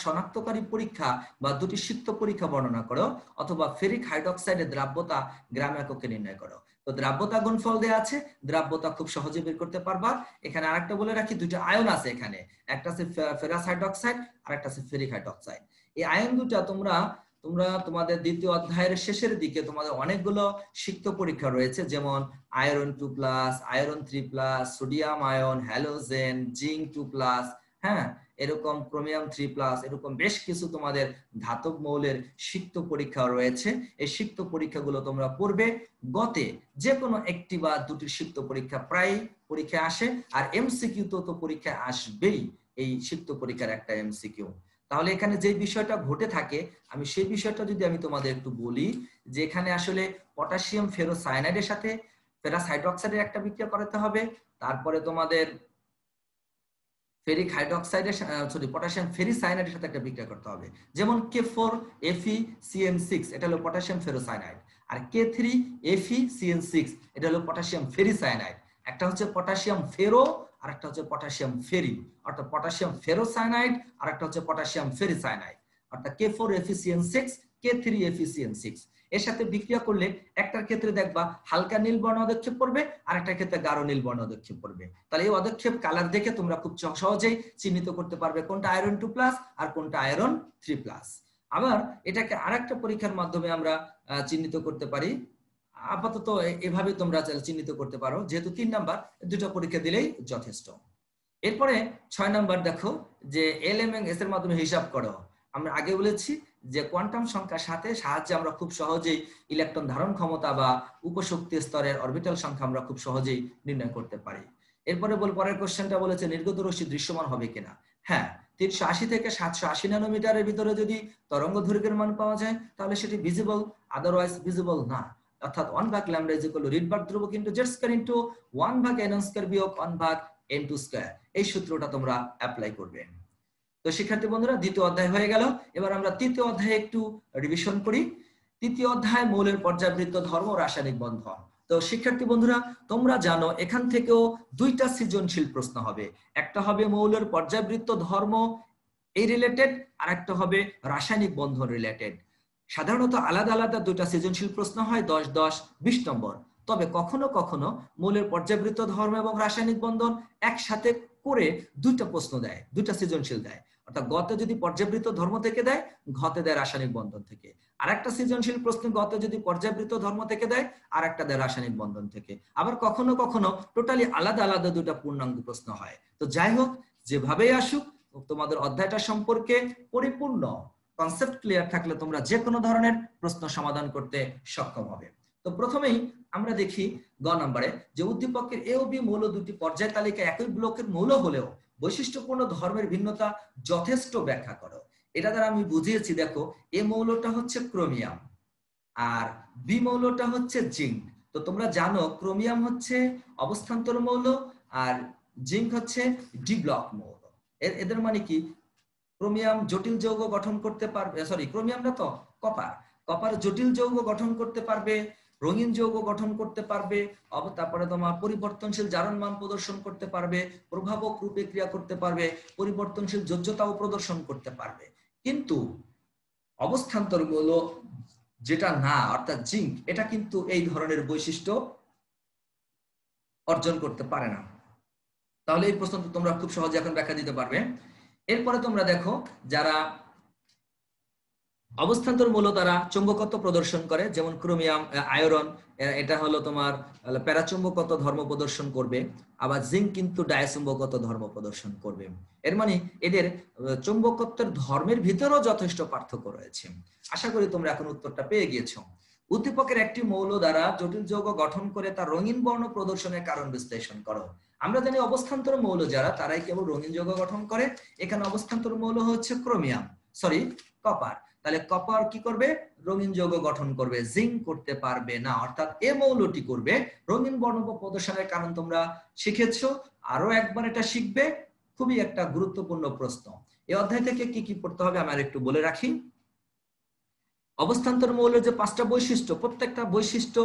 শনাক্তকারী পরীক্ষা বা দুটি সিক্ত পরীক্ষা বর্ণনা করো, অথবা ফেরিক হাইড্রোক্সাইডের দ্রাব্যতা গ্রাম এককে নির্ণয় করো। তো দ্রাব্যতা গুণফল দেয়া আছে, দ্রাব্যতা খুব সহজে বের করতে পারবা। এখানে আরেকটা বলে রাখি, দুটো আয়ন আছে এখানে, একটা আছে ফেরাস হাইড্রোক্সাইড আর একটা আছে ফেরিক হাইড্রোক্সাইড। এই আয়ন দুটা তোমরা তোমাদের দ্বিতীয় অধ্যায়ের শেষের দিকে তোমাদের অনেকগুলো সিক্ত পরীক্ষা রয়েছে, যেমন iron 2+, iron 3+, sodium ion, halogen, zinc 2+, হ্যাঁ এরকম ক্রোমিয়াম 3+, এরকম বেশ কিছু তোমাদের ধাতব মৌলের সিক্ত পরীক্ষা রয়েছে। এই সিক্ত পরীক্ষাগুলো তোমরা পড়বে। গতে যে কোনো একটি বা দুটি সিক্ত পরীক্ষা প্রায় পরীক্ষা আসে, আর MCQ তো পরীক্ষা আসবেই, এই সিক্ত পরীক্ষার একটা MCQ। তাহলে এখানে যে বিষয়টা ঘটে থাকে আমি সেই বিষয়টা যদি আমি তোমাদের একটু বলি, যে এখানে আসলে পটাশিয়াম ফেরোসায়ানাইডের সাথে ফেরাস হাইড্রোক্সাইডের একটা বিক্রিয়া করাতে হবে, তারপরে তোমাদের ফেরিক হাইড্রোক্সাইডের পটাশিয়াম ফেরিসায়ানাইডের সাথে একটা বিক্রিয়া করতে হবে, যেমন K4FeCN6 এটা হলো পটাশিয়াম ফেরোসায়ানাইড, আর K3FeCN6 এটা হলো পটাশিয়াম ফেরিসায়ানাইড। একটা হচ্ছে পটাশিয়াম ফেরো আর একটা হচ্ছে পটাশিয়াম ফেরি, অর্থাৎ পটাশিয়াম ফেরোসায়ানাইড, আর একটা হচ্ছে পটাশিয়াম ফেরিসায়ানাইড, অর্থাৎ K4 FeCN6 K3 FeCN6। এর সাথে বিক্রিয়া করলে একটার ক্ষেত্রে দেখবা হালকা নীল বর্ণ অধক্ষেপ পড়বে, আর একটা ক্ষেত্রে গাঢ় নীল বর্ণ অধক্ষেপ পড়বে। তাহলে এই অধক্ষেপ কালার দেখে তোমরা খুব সহজেই চিহ্নিত করতে পারবে কোনটা আয়রন 2+ আর কোনটা আয়রন 3+। আবার এটাকে আরেকটা পরীক্ষার মাধ্যমে আমরা চিহ্নিত করতে পারি। আপাতত এভাবে তোমরা চিহ্নিত করতে পারো, যেহেতু 3 নাম্বার, দুটো পরীক্ষা দিলেই যথেষ্ট। এরপরে 6 নাম্বার দেখো যে এল এবং এস এর মাধ্যমে হিসাব করো। আমরা আগে বলেছি যে কোয়ান্টাম সংখ্যার সাহায্যে আমরা খুব সহজেই ইলেকট্রন ধারণ ক্ষমতা বা উপশক্তি স্তরের অরবিটাল সংখ্যা আমরা খুব সহজেই নির্ণয় করতে পারি। এরপরে পরের কোশ্চেনটা বলেছে নির্গত রশ্মি দৃশ্যমান হবে কিনা। হ্যাঁ, 380 থেকে 780 ন্যানোমিটারের ভিতরে যদি তরঙ্গ দৈর্ঘ্যের মান পাওয়া যায় তাহলে সেটি ভিজিবল, আদারওয়াইজ ভিজিবল না। অর্থাৎ 1/λ রিডবার্গ ধ্রুবক into Z square into 1/n² বিয়োগ 1/n² এই সূত্রটা তোমরা অ্যাপ্লাই করবে। তো শিক্ষার্থী বন্ধুরা, দ্বিতীয় অধ্যায় হয়ে গেল। এবার আমরা তৃতীয় অধ্যায়ে একটু রিভিশন করি। তৃতীয় অধ্যায় মৌলের পর্যায়বৃত্ত ধর্ম, রাসায়নিক বন্ধন। তো শিক্ষার্থী বন্ধুরা, তোমরা জানো এখান থেকেও দুইটা সৃজনশীল প্রশ্ন হবে। একটা হবে মৌলের পর্যায়বৃত্ত ধর্ম এই রিলেটেড, আর একটা হবে রাসায়নিক বন্ধন রিলেটেড। সাধারণত আলাদা আলাদা দুইটা সৃজনশীল প্রশ্ন হয় 10, 10, 20 নম্বর। তবে কখনো কখনো মৌলের পর্যায়বৃত্ত ধর্ম এবং রাসায়নিক বন্ধন একসাথে করে দুইটা প্রশ্ন দেয়, দুইটা সৃজনশীল দেয়। অর্থাৎ গতে যদি পর্যায়বৃত্ত ধর্ম থেকে দেয়, ঘতে দেয় রাসায়নিক বন্ধন থেকে। আর একটা সৃজনশীল প্রশ্ন গতে যদি পর্যায়বৃত্ত ধর্ম থেকে দেয়, আর একটা দেয় রাসায়নিক বন্ধন থেকে। আবার কখনো কখনো টোটালি আলাদা আলাদা দুইটা পূর্ণাঙ্গ প্রশ্ন হয়। তো যাই হোক, যেভাবেই আসুক, তোমাদের অধ্যায়টা সম্পর্কে পরিপূর্ণ কনসেপ্ট ক্লিয়ার থাকলে তোমরা যে কোনো ধরনের প্রশ্ন সমাধান করতে সক্ষম হবে। তো প্রথমেই আমরা দেখি গ নম্বরে যে উদ্দীপকের এ ও বি মৌল দুটি পর্যায় তালিকা একই ব্লকের মৌল হলেও বৈশিষ্ট্যপূর্ণ ধর্মের ভিন্নতা যথেষ্ট ব্যাখ্যা করো। এটা দ্বারা আমি বুঝিয়েছি, দেখো এ মৌলটা হচ্ছে ক্রোমিয়াম আর বি মৌলটা হচ্ছে জিঙ্ক। তো তোমরা জানো ক্রোমিয়াম হচ্ছে অবস্থান্তর মৌল আর জিঙ্ক হচ্ছে ডি ব্লক মৌল। এদের মানে কি, ক্রোমিয়াম জটিল যৌগ গঠন করতে পারবে, ক্রোমিয়ামটা তো কপার জটিল যৌগ গঠন করতে পারবে, রঙিন যৌগ গঠন করতে পারবে, তারপরে তোমার পরিবর্তনশীল জারণ মান প্রদর্শন করতে পারবে, প্রভাবক রূপে ক্রিয়া করতে পারবে, পরিবর্তনশীল যোজ্যতাও প্রদর্শন করতে পারবে। কিন্তু অবস্থান্তর মৌল যেটা না, অর্থাৎ জিঙ্ক, এটা কিন্তু এই ধরনের বৈশিষ্ট্য অর্জন করতে পারে না। তাহলে এই প্রশ্নটা তোমরা খুব সহজে এখন ব্যাখ্যা দিতে পারবে। এরপরে তোমরা দেখো যারা অবস্থান্তর মৌল তারা চুম্বকত্ব প্রদর্শন করে, যেমন ক্রোমিয়াম আয়রন, এটা হলো তোমার প্যারাচুম্বকত্ব ধর্ম প্রদর্শন করবে। আবার জিঙ্ক কিন্তু ডায়াচুম্বকত্ব ধর্ম প্রদর্শন করবে। এর মানে এদের চুম্বকত্বের ধর্মের ভিতরেও যথেষ্ট পার্থক্য রয়েছে। আশা করি তোমরা এখন উত্তরটা পেয়ে গিয়েছো। উদ্দীপকের একটি মৌল দ্বারা জটিল যৌগ গঠন করে তার রঙিন বর্ণ প্রদর্শনের কারণ বিশ্লেষণ করো। আমরা জানি অবস্থান্তর মৌল যারা, তারাই কেবল রঙিন যৌগ গঠন করে। এখানে অবস্থান্তর মৌল হচ্ছে কপার। তাহলে কপার কি করবে, রঙিন যৌগ গঠন করবে, জিঙ্ক করতে পারবে না। অর্থাৎ এ মৌলটি করবে রঙিন বর্ণ প্রদর্শনের কারণ তোমরা শিখেছো, আরো একবার এটা শিখবে। খুবই একটা গুরুত্বপূর্ণ প্রশ্ন। এই অধ্যায় থেকে কি কি পড়তে হবে আমার একটু বলে রাখি। অবস্থান্তর মৌলের যে 5টা বৈশিষ্ট্য, প্রত্যেকটা বৈশিষ্ট্য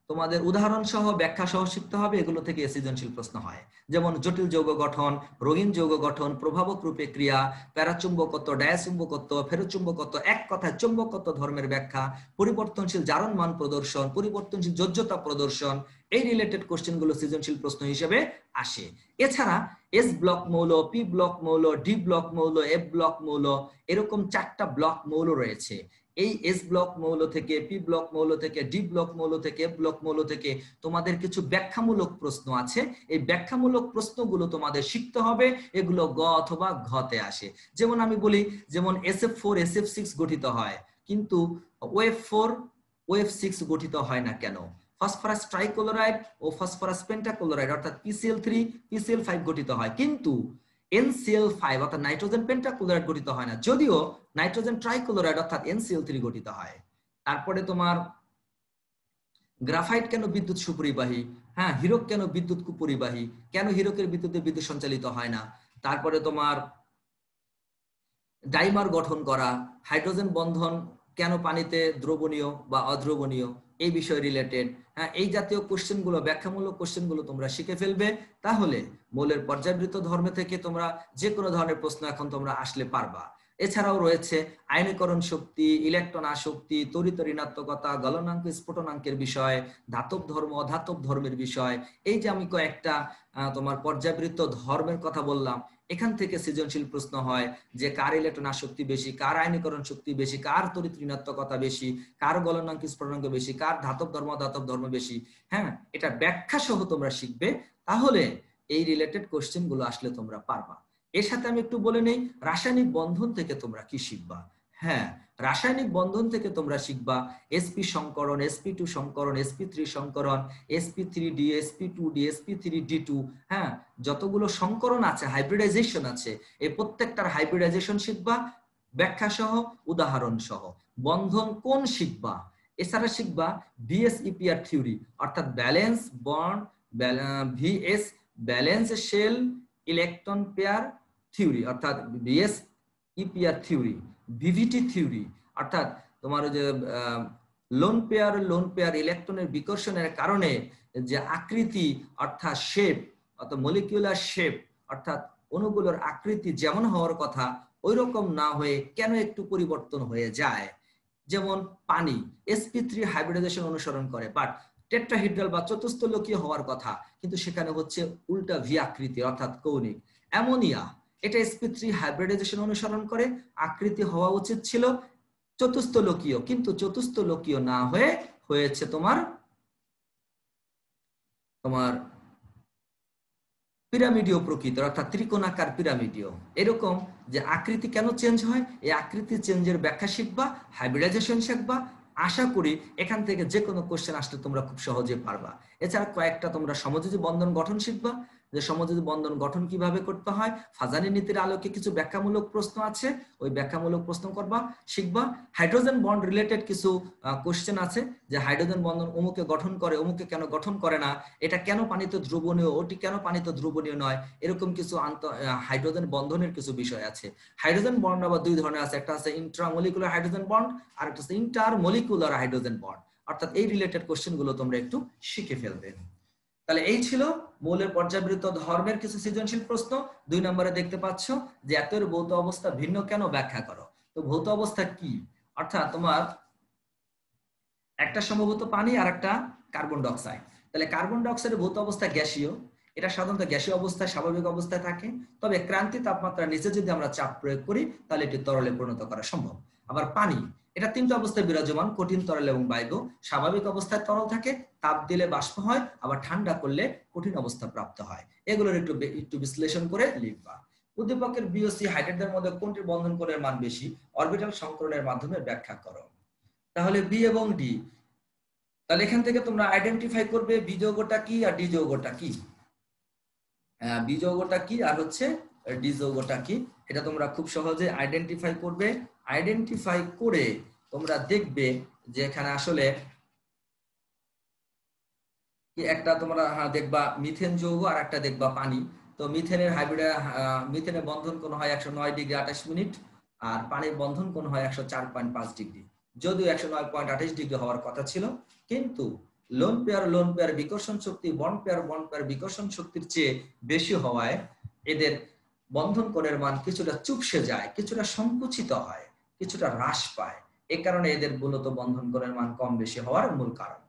তোমাদের উদাহরণ সহ ব্যাখ্যা সহ শিখতে হবে। এগুলো থেকে সৃজনশীল প্রশ্ন হয়, যেমন জটিল যৌগ গঠন, রঙিন যৌগ গঠন, প্রভাবক রূপে ক্রিয়া, প্যারাচুম্বকত্ব, ডায়াচুম্বকত্ব, ফেরোচুম্বকত্ব, এক কথায় চুম্বকত্ব ধর্মের ব্যাখ্যা, পরিবর্তনশীল জারণ মান প্রদর্শন, পরিবর্তনশীল যোজ্যতা প্রদর্শন, এই রিলেটেড কোশ্চেন গুলো সৃজনশীল প্রশ্ন হিসেবে আসে। এছাড়া এস ব্লক মৌল, পি ব্লক মৌল, ডি ব্লক মৌল, এফ ব্লক মৌল, এরকম 4টা ব্লক মৌল রয়েছে। এই এস ব্লক মৌল থেকে, পি ব্লক মৌল থেকে, ডি ব্লক মৌল থেকে, এফ ব্লক মৌল থেকে তোমাদের কিছু ব্যাখ্যামূলক প্রশ্ন আছে। এই ব্যাখ্যামূলক প্রশ্নগুলো তোমাদের শিখতে হবে। এগুলো গ অথবা ঘতে আসে। যেমন আমি বলি, যেমন SF4 SF6 গঠিত হয়, কিন্তু OF4 OF6 গঠিত হয় না কেন? ফসফরাস ট্রাইক্লোরাইড ও ফসফরাস পেন্টাক্লোরাইড অর্থাৎ PCl3 PCl5 গঠিত হয়, কিন্তু NCl5 অর্থাৎ নাইট্রোজেন পেন্টাক্লোরাইড গঠিত হয় না, যদিও নাইট্রোজেন ট্রাইক্লোরাইড অর্থাৎ NCl3 গঠিত হয়। তারপরে তোমার গ্রাফাইট কেন বিদ্যুৎ সুপরিবাহী, হ্যাঁ, হীরক কেন বিদ্যুৎ কুপরিবাহী, কেন হীরকের বিদ্যুতে বিদ্যুৎ সঞ্চালিত হয় না। তারপরে তোমার ডাইমার গঠন করা, হাইড্রোজেন বন্ধন কেন পানিতে দ্রবণীয় বা অদ্রবণীয় এই বিষয় রিলেটেড, হ্যাঁ, এই জাতীয় কোশ্চেনগুলো, ব্যাখ্যামূলক কোশ্চেনগুলো তোমরা শিখে ফেলবে। তাহলে মৌলের পর্যায়বৃত্ত ধর্ম থেকে তোমরা যে কোনো ধরনের প্রশ্ন এখন তোমরা আসলে পারবা। এছাড়াও রয়েছে আয়নীকরণ শক্তি, ইলেকট্রন আসক্তি, তড়িৎ ঋণাত্মকতা, গলনাঙ্ক স্ফুটনাঙ্কের বিষয়, ধাতব ধর্ম, অধাতব ধর্মের বিষয়। এই যে আমি কয়েকটা তোমার পর্যায়বৃত্ত ধর্মের কথা বললাম, এখান থেকে সৃজনশীল প্রশ্ন হয় যে কার ইলেকট্রন আসক্তি বেশি, কার আয়নীকরণ শক্তি বেশি, কার তড়িৎ ঋণাত্মকতা বেশি, কার গলনাঙ্ক স্ফুটনাঙ্ক বেশি, কার ধাতব ধর্ম অধাতব ধর্ম বেশি। হ্যাঁ, এটা ব্যাখ্যা সহ তোমরা শিখবে, তাহলে এই রিলেটেড কোশ্চেন গুলো আসলে তোমরা পারবা। এর সাথে আমি একটু বলে নেই রাসায়নিক বন্ধন থেকে তোমরা কি শিখবা। হ্যাঁ, রাসায়নিক বন্ধন থেকে তোমরা শিখবা sp সংকরণ, sp2 সংকরণ, sp3 সংকরণ, sp3d, sp2d, sp3d2। হ্যাঁ, যতগুলো সংকরণ আছে, হাইব্রিডাইজেশন আছে, এই প্রত্যেকটার হাইব্রিডাইজেশন শিখবা ব্যাখ্যা সহ, উদাহরণ সহ। বন্ধন কোণ শিখবা, এছাড়া শিখবা VS-EPR থিওরি, অর্থাৎ valence bond, VS valence shell electron pair theory, অর্থাৎ VS-EPR থিওরি, VVT থিওরি, অর্থাৎ তোমার যে লোন পেয়ার ইলেকট্রনের বিকর্ষণের কারণে যে আকৃতি অর্থাৎ শেপ, অর্থাৎ মলিকিউলার শেপ, অর্থাৎ অণুগুলোর আকৃতি যেমন হওয়ার কথা ওই রকম না হয়ে কেন একটু পরিবর্তন হয়ে যায়। যেমন পানি sp3 হাইব্রিডাইজেশন অনুসরণ করে, বাট টেট্রাহিড্রাল বা চতুস্থলকীয় হওয়ার কথা, কিন্তু সেখানে হচ্ছে উল্টা ভি আকৃতি অর্থাৎ কৌণিক। অ্যামোনিয়া এটা sp3 হাইব্রিডাইজেশন অনুসরণ করে, আকৃতি হওয়া উচিত ছিল চতুস্থলকীয়, কিন্তু চতুস্থলকীয় না হয়ে হয়েছে তোমার পিরামিডীয় প্রকৃতির, অর্থাৎ ত্রিকোণাকার পিরামিডীয়। এরকম যে আকৃতি কেন চেঞ্জ হয়, এই আকৃতি চেঞ্জের ব্যাখ্যা শিখবা, হাইব্রিডাইজেশন শিখবা। আশা করি এখান থেকে যে কোনো কোশ্চেন আসলে তোমরা খুব সহজে পারবা। এছাড়া কয়েকটা তোমরা সমযোজী বন্ধন গঠন শিখবা, যে সমযোজী বন্ধন গঠন কিভাবে করতে হয়। ফাজানি নীতির আলোকে কিছু ব্যাখ্যামূলক প্রশ্ন আছে, ওই ব্যাখ্যামূলক প্রশ্ন করবা, শিখবা। হাইড্রোজেন বন্ড রিলেটেড কিছু কোশ্চেন আছে, যে হাইড্রোজেন বন্ধন অমুকে গঠন করে, অমুকে কেন গঠন করে না, এটা কেন পানিতে দ্রবণীয়, ওটি কেন পানিতে দ্রবণীয় নয়, এরকম কিছু হাইড্রোজেন বন্ধনের কিছু বিষয় আছে। হাইড্রোজেন বন্ড আবার দুই ধরনের আছে, একটা আছে ইন্ট্রামলিকুলার হাইড্রোজেন বন্ড, আর একটা আছে ইন্টারমলিকুলার হাইড্রোজেন বন্ড। অর্থাৎ এই রিলেটেড কোশ্চেন গুলো তোমরা একটু শিখে ফেলবে। তাহলে এই ছিল মৌলের পর্যায়বৃত্ত ধর্মের কিছু সৃজনশীল প্রশ্ন। 2 নম্বরে দেখতে পাচ্ছ যে এতের ভৌত অবস্থা ভিন্ন কেন ব্যাখ্যা করো। তো ভৌত অবস্থা কি, অর্থাৎ তোমার একটা সম্ভবত পানি আর একটা কার্বন ডাই অক্সাইড। তাহলে কার্বন ডাই অক্সাইডের ভৌত অবস্থা গ্যাসীয়, এটা সাধারণত গ্যাসীয় অবস্থায় স্বাভাবিক অবস্থায় থাকে, তবে ক্রান্তি তাপমাত্রার নিচে যদি আমরা চাপ প্রয়োগ করি তাহলে এটি তরলে পরিণত করা সম্ভব। আবার পানি এটা 3টা অবস্থায় বিরাজমান, কঠিন, তরল এবং বায়বীয়। স্বাভাবিক অবস্থায় তরল থাকে, তাপ দিলে বাষ্প হয়, আবার ঠান্ডা করলে কঠিন অবস্থা প্রাপ্ত হয়। এগুলোর একটু বিশ্লেষণ করে লিখবা। উদ্দীপকের বি ও সি হাইড্রোজেনের মধ্যে কোনটির বন্ধন কোণের মান বেশি, অরবিটাল সংকরণের মাধ্যমে ব্যাখ্যা করো। তাহলে বি এবং ডি, তাহলে এখান থেকে তোমরা আইডেন্টিফাই করবে বি যৌগটা কি আর ডি যৌগটা কি। বি যৌগটা কি আর হচ্ছে ডি যৌগটা কি, এটা তোমরা খুব সহজে আইডেন্টিফাই করবে। আইডেন্টিফাই করে তোমরা দেখবে যে এখানে আসলে কি একটা তোমরা দেখবা মিথেন যৌগ আর একটা দেখবা পানি। তো মিথেনের মিথেনের বন্ধন কোণ হয় 109 ডিগ্রি 28 মিনিট, আর পানির বন্ধন কোণ হয় 104.5 ডিগ্রি। যদিও 109.28 ডিগ্রি হওয়ার কথা ছিল, কিন্তু লোন পেয়ার বিকর্ষণ শক্তি বন্ড পেয়ার বিকর্ষণ শক্তির চেয়ে বেশি হওয়ায় এদের বন্ধন কোণের মান কিছুটা চুপসে যায়, কিছুটা সংকুচিত হয়, কিছুটা হ্রাস পায়। এ কারণে এদের মূলত বন্ধন কোণের মান কম বেশি হওয়ার মূল কারণ।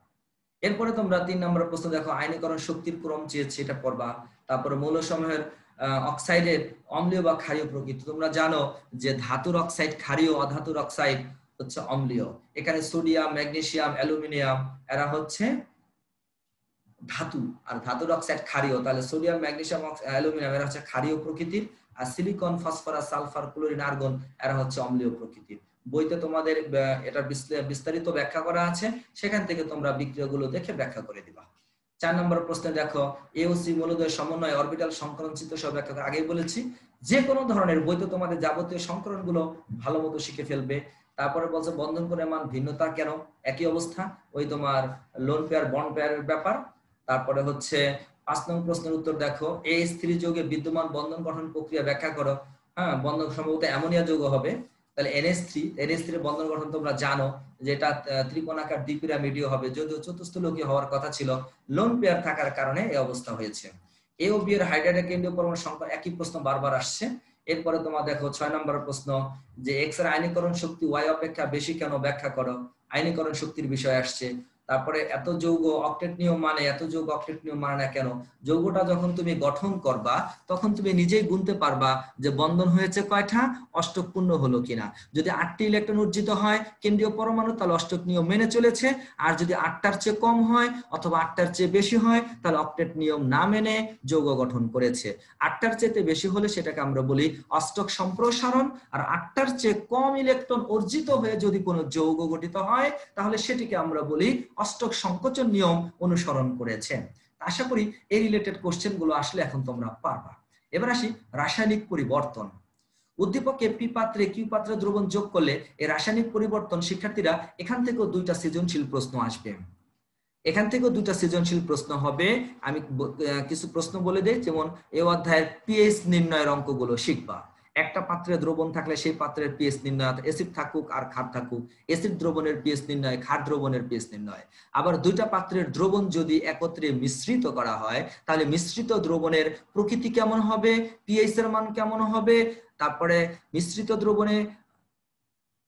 এরপরে তোমরা 3 নম্বর প্রশ্ন দেখো, আয়নীকরণ শক্তির ক্রম চেয়েছে, এটা পড়বা। তারপরে মৌলসমূহের অক্সাইডের অম্লীয় বা ক্ষারীয় প্রকৃতি। তোমরা জানো যে ধাতুর অক্সাইড ক্ষারীয়, অধাতুর অক্সাইড হচ্ছে অম্লীয়। এখানে সোডিয়াম, ম্যাগনেসিয়াম, অ্যালুমিনিয়াম এরা হচ্ছে ধাতু, আর ধাতুর অক্সাইড ক্ষারীয়। তাহলে সোডিয়াম, ম্যাগনেসিয়াম, অ্যালুমিনিয়াম এরা হচ্ছে ক্ষারীয় প্রকৃতির, আর silicon, phosphorus, sulphur, chlorine, argon এরা হচ্ছে অম্লীয় প্রকৃতির। বইতে তোমাদের এটা বিস্তারিত ব্যাখ্যা করা আছে, সেখান থেকে তোমরা বিক্রিয়াগুলো দেখে ব্যাখ্যা করে দিবা। 4 নম্বর প্রশ্নে দেখো, এওসি মূলদ্বয় সমন্বয় অরবিটাল সংকরণ চিত্র সহ ব্যাখ্যা করে। আগেই বলেছি যে কোনো ধরনের বইতে তোমাদের যাবতীয় সংকরণ গুলো ভালো মতো শিখে ফেলবে। তারপরে বলছে বন্ধন কোণের মান ভিন্নতা কেন, একই অবস্থা, ওই তোমার লোন পেয়ার বন্ড পেয়ারের ব্যাপার। তারপরে হচ্ছে 5 নং প্রশ্নের উত্তর দেখো, এই স্থির যৌগে বিদ্যমান বন্ধন গঠন প্রক্রিয়া ব্যাখ্যা করো। হ্যাঁ, বন্ধন সম্ভবত অ্যামোনিয়া যৌগ হবে। তাহলে NH3 বন্ধন গঠন তোমরা জানো যে এটা ত্রিকোণাকার দ্বিপিরামিডীয় হবে, যদিও চতুস্থলকীয় হওয়ার কথা ছিল, লোন পেয়ার থাকার কারণে এই অবস্থা হয়েছে। এ ও বি এর হাইড্রোজেন কেন্দ্রীয় পরমাণু সংখ্যা, একই প্রশ্ন বারবার আসছে। এরপরে তোমার দেখো 6 নম্বর প্রশ্ন যে এক্স এর আয়নীকরণ শক্তি ওয়াই অপেক্ষা বেশি কেন, ব্যাখ্যা করো। আয়নীকরণ শক্তির বিষয় আসছে। তারপরে এত যৌগ অক্টেট নিয়ম মানে, এত যৌগ অক্টেট নিয়ম মানে না কেন, যৌগটা যখন তুমি গঠন করবা তখন তুমি নিজেই গুনতে পারবা যে বন্ধন হয়েছে কয়টা, অষ্টক পূর্ণ হলো কিনা। যদি 8টি ইলেকট্রন অর্জিত হয় কেন্দ্রীয় পরমাণু তাহলে অষ্টক নিয়ম মেনে চলেছে, আর যদি 8টার চেয়ে কম হয় অথবা 8টার চেয়ে বেশি হয় তাহলে অক্টেট নিয়ম না মেনে যৌগ গঠন করেছে। 8টার চেয়ে বেশি হলে সেটাকে আমরা বলি অষ্টক সম্প্রসারণ, আর 8টার চেয়ে কম ইলেকট্রন অর্জিত হয়ে যদি কোনো যৌগ গঠিত হয় তাহলে সেটিকে আমরা বলি অষ্টক সংকোচন নিয়ম অনুসরণ করেছে। আশা করি এই রিলেটেড কোশ্চেন গুলো আসলে এখন তোমরা পারবা। এবার আসি রাসায়নিক পরিবর্তন। উদ্দীপকে পি পাত্রে কিউ পাত্রে দ্রবণ যোগ করলে এই রাসায়নিক পরিবর্তন, শিক্ষার্থীরা এখান থেকেও 2টা সৃজনশীল প্রশ্ন আসবে, এখান থেকেও 2টা সৃজনশীল প্রশ্ন হবে। আমি কিছু প্রশ্ন বলে দেই, যেমন এই অধ্যায়ের পিএইচ নির্ণয়ের অঙ্কগুলো শিখবা। একটা পাত্রে দ্রবণ থাকলে সেই পাত্রের পিএইচ নির্ণয়, অ্যাসিড থাকুক আর ক্ষার থাকুক, অ্যাসিড দ্রবণের পিএইচ নির্ণয়, ক্ষার দ্রবণের পিএইচ নির্ণয়। আবার 2টা পাত্রের দ্রবণ যদি একত্রে মিশ্রিত করা হয় তাহলে মিশ্রিত দ্রবণের প্রকৃতি কেমন হবে, পিএইচ এর মান কেমন হবে, তারপরে মিশ্রিত দ্রবণে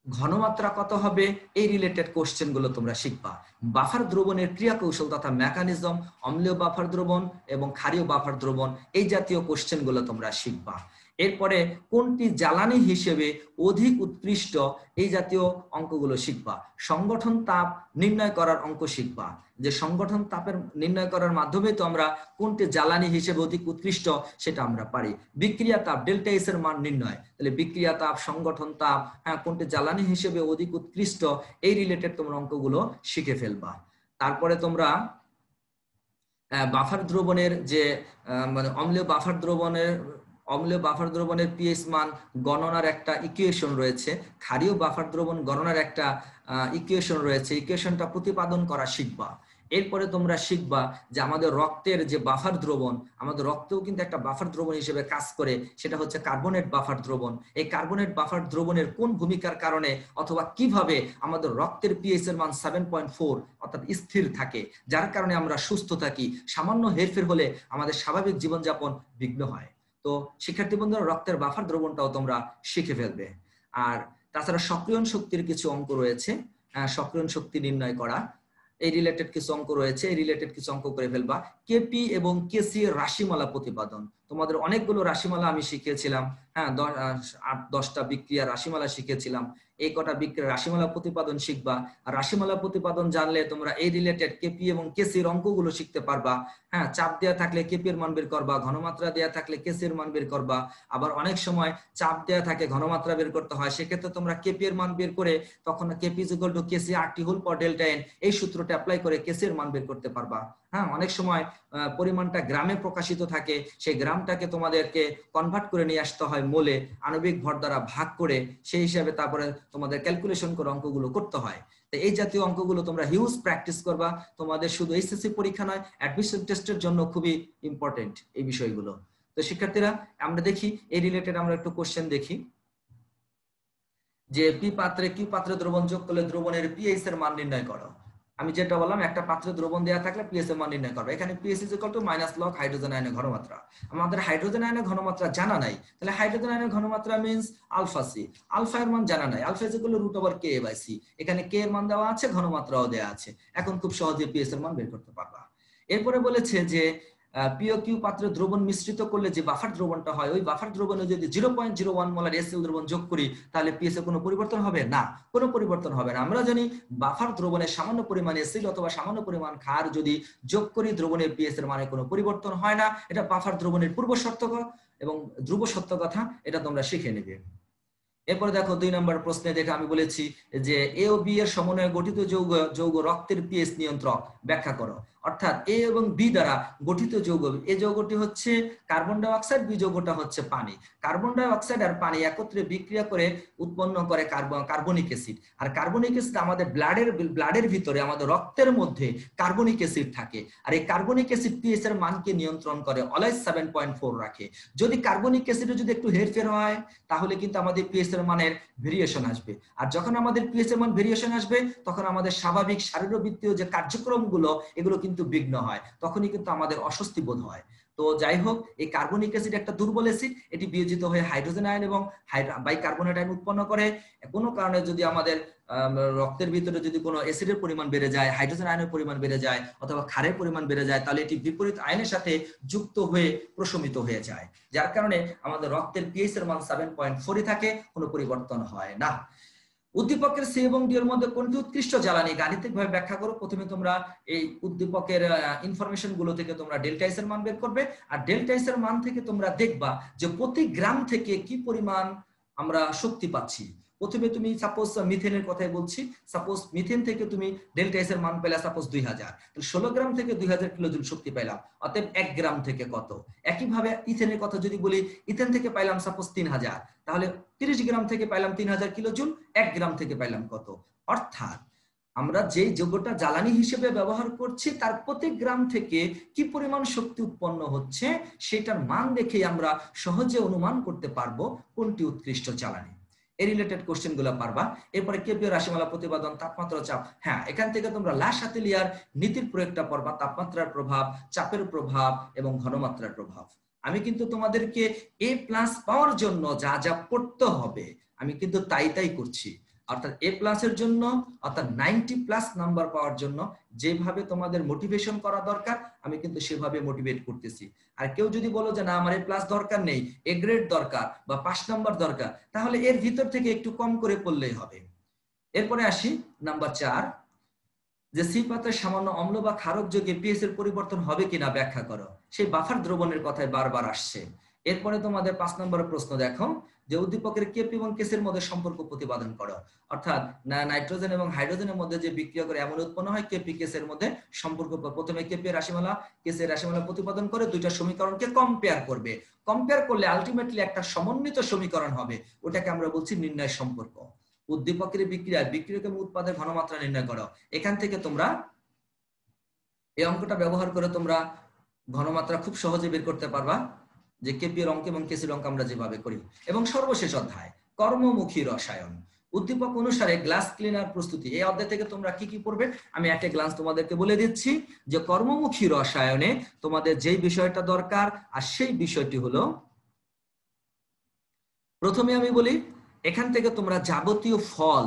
ঘনমাত্রা কত হবে, এই রিলেটেড কোশ্চেন গুলো তোমরা শিখবা। বাফার দ্রবণের ক্রিয়া কৌশল তথা মেকানিজম, অম্লীয় বাফার দ্রবণ এবং ক্ষারীয় বাফার দ্রবণ, এই জাতীয় কোশ্চেন গুলো তোমরা শিখবা। এরপরে কোনটি জ্বালানি হিসেবে অধিক উৎকৃষ্ট, এই জাতীয় অঙ্কগুলো শিখবা। সংগঠন তাপ নির্ণয় করার অঙ্ক শিখবা, যে সংগঠন তাপের নির্ণয় করার মাধ্যমে তো আমরা কোনটি জ্বালানি হিসেবে অধিক উৎকৃষ্ট সেটা আমরা পারি। বিক্রিয়া তাপ ডেল্টা এস এর মান নির্ণয়, তাহলে বিক্রিয়া তাপ, সংগঠন তাপ, হ্যাঁ কোনটি জ্বালানি হিসেবে অধিক উৎকৃষ্ট, এই রিলেটেড তোমরা অঙ্কগুলো শিখে ফেলবা। তারপরে তোমরা বাফার দ্রবণের যে মানে অম্লীয় বাফার দ্রবণের পিএইচ মান গণনার একটা ইকুয়েশন রয়েছে, ক্ষারীয় বাফার দ্রবণ গণনার একটা ইকুয়েশন রয়েছে, ইকুয়েশনটা প্রতিপাদন করা শিখবা। এরপরে তোমরা শিখবা যে আমাদের রক্তের যে বাফার দ্রবণ, আমাদের রক্তেও কিন্তু একটা বাফার দ্রবণ হিসেবে কাজ করে, সেটা হচ্ছে কার্বনেট বাফার দ্রবণ। এই কার্বনেট বাফার দ্রবণের কোন ভূমিকার কারণে অথবা কিভাবে আমাদের রক্তের পিএইচ এর মান 7.4 অর্থাৎ স্থির থাকে, যার কারণে আমরা সুস্থ থাকি, সামান্য হেরফের হলে আমাদের স্বাভাবিক জীবনযাপন বিঘ্ন হয়। তো শিক্ষার্থী বন্ধুরা, রক্তের বাফার দ্রবণটাও তোমরা শিখে ফেলবে। আর তাছাড়া সক্রিয়ণ শক্তির কিছু অঙ্ক রয়েছে, সক্রিয়ণ শক্তি নির্ণয় করা, এই রিলেটেড কিছু অঙ্ক রয়েছে, এই রিলেটেড কিছু অঙ্ক করে ফেলবা। কেপি এবং কেসি এর রাশিমালা প্রতিপাদন, তোমাদের অনেকগুলো রাশিমালা আমি শিখিয়েছিলাম, হ্যাঁ 8-10টা বিক্রিয়া রাশিমালা শিখিয়েছিলাম। এই কটা বিক্রিয়া রাশিমালা প্রতিপাদন শিখবা। আর রাশিমালা প্রতিপাদন জানলে তোমরা এই রিলেটেড কেপি এবং কেসি এর অঙ্কগুলো শিখতে পারবা। হ্যাঁ, চাপ দেওয়া থাকলে কেপি এর মান বের করবা, ঘনমাত্রা দেওয়া থাকলে কেসি এর মান বের করবা। আবার অনেক সময় চাপ দেওয়া থাকে, ঘনমাত্রা বের করতে হয়, সেক্ষেত্রে তোমরা কেপি এর মান বের করে তখন KP is equal to KC RT whole power delta N, এই সূত্রটা অ্যাপ্লাই করে কেসি এর মান বের করতে পারবা। হ্যাঁ, অনেক সময় পরিমাণটা গ্রামে প্রকাশিত থাকে, সেই গ্রামটাকে তোমাদেরকে কনভার্ট করে নিয়ে আসতে হয় মোলে, আণবিক ভর দ্বারা ভাগ করে, সেই হিসাবে তারপরে তোমাদের ক্যালকুলেশন করে অঙ্কগুলো করতে হয়। তো এই জাতীয় অঙ্কগুলো তোমরা হিউজ প্র্যাকটিস করবা, তোমাদের শুধু এইচএসসি পরীক্ষা নয়, অ্যাডমিশন টেস্টের জন্য খুবই ইম্পর্টেন্ট এই বিষয়গুলো। তো শিক্ষার্থীরা, আমরা দেখি এই রিলেটেড আমরা একটু কোশ্চেন দেখি, যে পি পাত্রে কিউ পাত্রে দ্রবণ যোগ করলে দ্রবণের পিএইচ এর মান নির্ণয় করো। আমি যেটা বললাম, একটা পাত্রে দ্রবণ দেওয়া থাকলে পিএইচ এর মান নির্ণয় করবে। এখানে pH is equal two minus log hydrogen আয়নের ঘনমাত্রা। আমাদের হাইড্রোজেন আয়নের ঘনমাত্রা জানা নাই, তাহলে হাইড্রোজেন আয়নের ঘনমাত্রা মিন্স আলফা সি, আলফা এর মান জানা নাই, alpha is equal two √Ka/c। এখানে কে এর মান দেওয়া আছে, ঘনমাত্রাও দেওয়া আছে, এখন খুব সহজে পিএইচ এর মান বের করতে পারবা। এরপরে বলেছে যে পি ও কিউ পাত্রে দ্রবণ মিশ্রিত করলে যে বাফার দ্রবণটা হয়, ওই বাফার দ্রবণে যদি 0.01 মোলার এসিএল দ্রবণ যোগ করি তাহলে পিএইচ এর কোনো পরিবর্তন হবে না, কোনো পরিবর্তন হবে না। আমরা জানি বাফার দ্রবণে সামান্য পরিমাণ এসিড অথবা সামান্য পরিমাণ ক্ষার যদি যোগ করি দ্রবণের পিএইচ এর মানে কোনো পরিবর্তন হয় না। এটা বাফার দ্রবণের পূর্ব শর্ত এবং ধ্রুব সত্য কথা, এটা তোমরা শিখে নেবে। এরপরে দেখো 2 নম্বর প্রশ্নে দেখে আমি বলেছি যে এ ও বি এর সমন্বয়ে গঠিত যৌগ রক্তের পিএইচ নিয়ন্ত্রক, ব্যাখ্যা করো। অর্থাৎ এ এবং বি দ্বারা গঠিত যৌগ, এ যৌগটি হচ্ছে কার্বন ডাই অক্সাইড, বি যৌগটা হচ্ছে পানি। কার্বন ডাই অক্সাইড আর পানি একত্রে বিক্রিয়া করে উৎপন্ন করে কার্বনিক অ্যাসিড। আর কার্বনিক অ্যাসিড আমাদের ব্লাডের ভিতরে, আমাদের রক্তের মধ্যে কার্বনিক অ্যাসিড থাকে। আর এই কার্বনিক অ্যাসিড পিএইচ এর মানকে নিয়ন্ত্রণ করে, অলওয়েজ 7.4 রাখে। যদি কার্বনিক অ্যাসিডে যদি একটু হেরফের হয় তাহলে কিন্তু আমাদের পিএইচ এর মানের ভেরিয়েশন আসবে। আর যখন আমাদের পিএইচ এর মান ভেরিয়েশন আসবে তখন আমাদের স্বাভাবিক শারীরবৃত্তীয় যে কার্যক্রমগুলো এগুলো কিন্তু বিঘ্ন হয়, তখনই কিন্তু আমাদের অস্বস্তি বোধ হয়। তো যাই হোক, এই কার্বনিক অ্যাসিড একটা দুর্বল অ্যাসিড, এটি বিয়োজিত হয়ে হাইড্রোজেন আয়ন এবং বাইকার্বনেট আয়ন উৎপন্ন করে। কোনো কারণে যদি আমাদের রক্তের ভিতরে যদি কোনো অ্যাসিডের পরিমাণ বেড়ে যায়, হাইড্রোজেন আয়নের পরিমাণ বেড়ে যায় অথবা ক্ষারের পরিমাণ বেড়ে যায়, তাহলে এটি বিপরীত আয়নের সাথে যুক্ত হয়ে প্রশমিত হয়ে যায়, যার কারণে আমাদের রক্তের পিএইচ এর মান 7.4 থাকে, কোনো পরিবর্তন হয় না। উদ্দীপকের সি এবং ডি এর মধ্যে কোনটি উৎকৃষ্ট জ্বালানি গাণিতিকভাবে ব্যাখ্যা করো। প্রথমে তোমরা এই উদ্দীপকের ইনফরমেশন গুলো থেকে তোমরা ডেল্টা এস এর মান বের করবে, আর ডেল্টা এস এর মান থেকে তোমরা দেখবা যে প্রতি গ্রাম থেকে কি পরিমাণ আমরা শক্তি পাচ্ছি। প্রথমে তুমি সাপোজ মিথেনের কথাই বলছি, সাপোজ মিথেন থেকে তুমি ডেল্টা এস এর মান পেলা সাপোজ 2000, তাহলে 16 গ্রাম থেকে 2000 কিলোজুল শক্তি পাইলাম, অতএব 1 গ্রাম থেকে কত। একইভাবে ইথেনের কথা যদি বলি, ইথেন থেকে পাইলাম সাপোজ 3000, তাহলে 30 গ্রাম থেকে পাইলাম 3000 কিলোজুল, 1 গ্রাম থেকে পাইলাম কত। অর্থাৎ আমরা যে যৌগটা জ্বালানি হিসেবে ব্যবহার করছি তার প্রতি গ্রাম থেকে কি পরিমাণ শক্তি উৎপন্ন হচ্ছে সেটার মান দেখেই আমরা সহজে অনুমান করতে পারবো কোনটি উৎকৃষ্ট জ্বালানি। এই রিলেটেড কোশ্চেন গুলো পারবা। এরপরে কেপিও রাশিমালা প্রতিপাদন, তাপমাত্রা, চাপ। হ্যাঁ, এখান থেকে তোমরা লাসাতেলিয়ার নীতির প্রয়োগটা পড়বা, তাপমাত্রার প্রভাব, চাপের প্রভাব এবং ঘনমাত্রার প্রভাব। আমি কিন্তু তোমাদেরকে এ প্লাস পাওয়ার জন্য যা যা পড়তে হবে আমি কিন্তু তাই করছি। অর্থাৎ এ প্লাসের জন্য, অর্থাৎ 90+ নাম্বার পাওয়ার জন্য যেভাবে তোমাদের মোটিভেশন করা দরকার আমি কিন্তু সেভাবে মোটিভেট করতেছি। আর কেউ যদি বলো যে না আমার এ প্লাস দরকার নেই, এ গ্রেড দরকার বা 5 নাম্বার দরকার, তাহলে এর ভিতর থেকে একটু কম করে পড়লেই হবে। এরপরে আসি নাম্বার 4, যে সি পাত্রে সামান্য অম্ল বা ক্ষারক যোগে পিএইচ এর পরিবর্তন হবে কিনা ব্যাখ্যা করো। সেই বাফার দ্রবণের কথাই বারবার আসছে। এরপরে তোমাদের 5 নম্বরের প্রশ্ন দেখো, যে উদ্দীপকের কেপি এবং কেসের মধ্যে সম্পর্ক প্রতিপাদন করো। অর্থাৎ নাইট্রোজেন এবং হাইড্রোজেনের মধ্যে যে বিক্রিয়া করে এমন উৎপন্ন হয় কেপি কেসের মধ্যে সম্পর্ক। প্রথমে কেপি রাশিমালা কেসের রাশিমালা প্রতিপাদন করে দুইটা সমীকরণকে কম্পেয়ার করবে। কম্পেয়ার করলে আলটিমেটলি একটা সমন্বিত সমীকরণ হবে, ওটাকে আমরা বলছি নির্ণয় সম্পর্ক। উদ্দীপকের বিক্রিয়ক এবং উৎপাদের ঘনমাত্রা নির্ণয় করো। এখান থেকে তোমরা এই অঙ্কটা ব্যবহার করে তোমরা ঘনমাত্রা খুব সহজে বের করতে পারবা, যে কেপি এর অঙ্ক এবং কেসির অঙ্ক আমরা যেভাবে করি। এবং সর্বশেষ অধ্যায় কর্মমুখী রসায়ন, উদ্দীপক অনুসারে গ্লাস ক্লিনার প্রস্তুতি। এই অধ্যায় থেকে তোমরা কি কি পড়বে আমি একটা গ্লান্স তোমাদেরকে বলে দিচ্ছি। যে কর্মমুখী রসায়নে তোমাদের যেই বিষয়টা দরকার আর সেই বিষয়টি হলো, প্রথমে আমি বলি এখান থেকে তোমরা যাবতীয় ফল,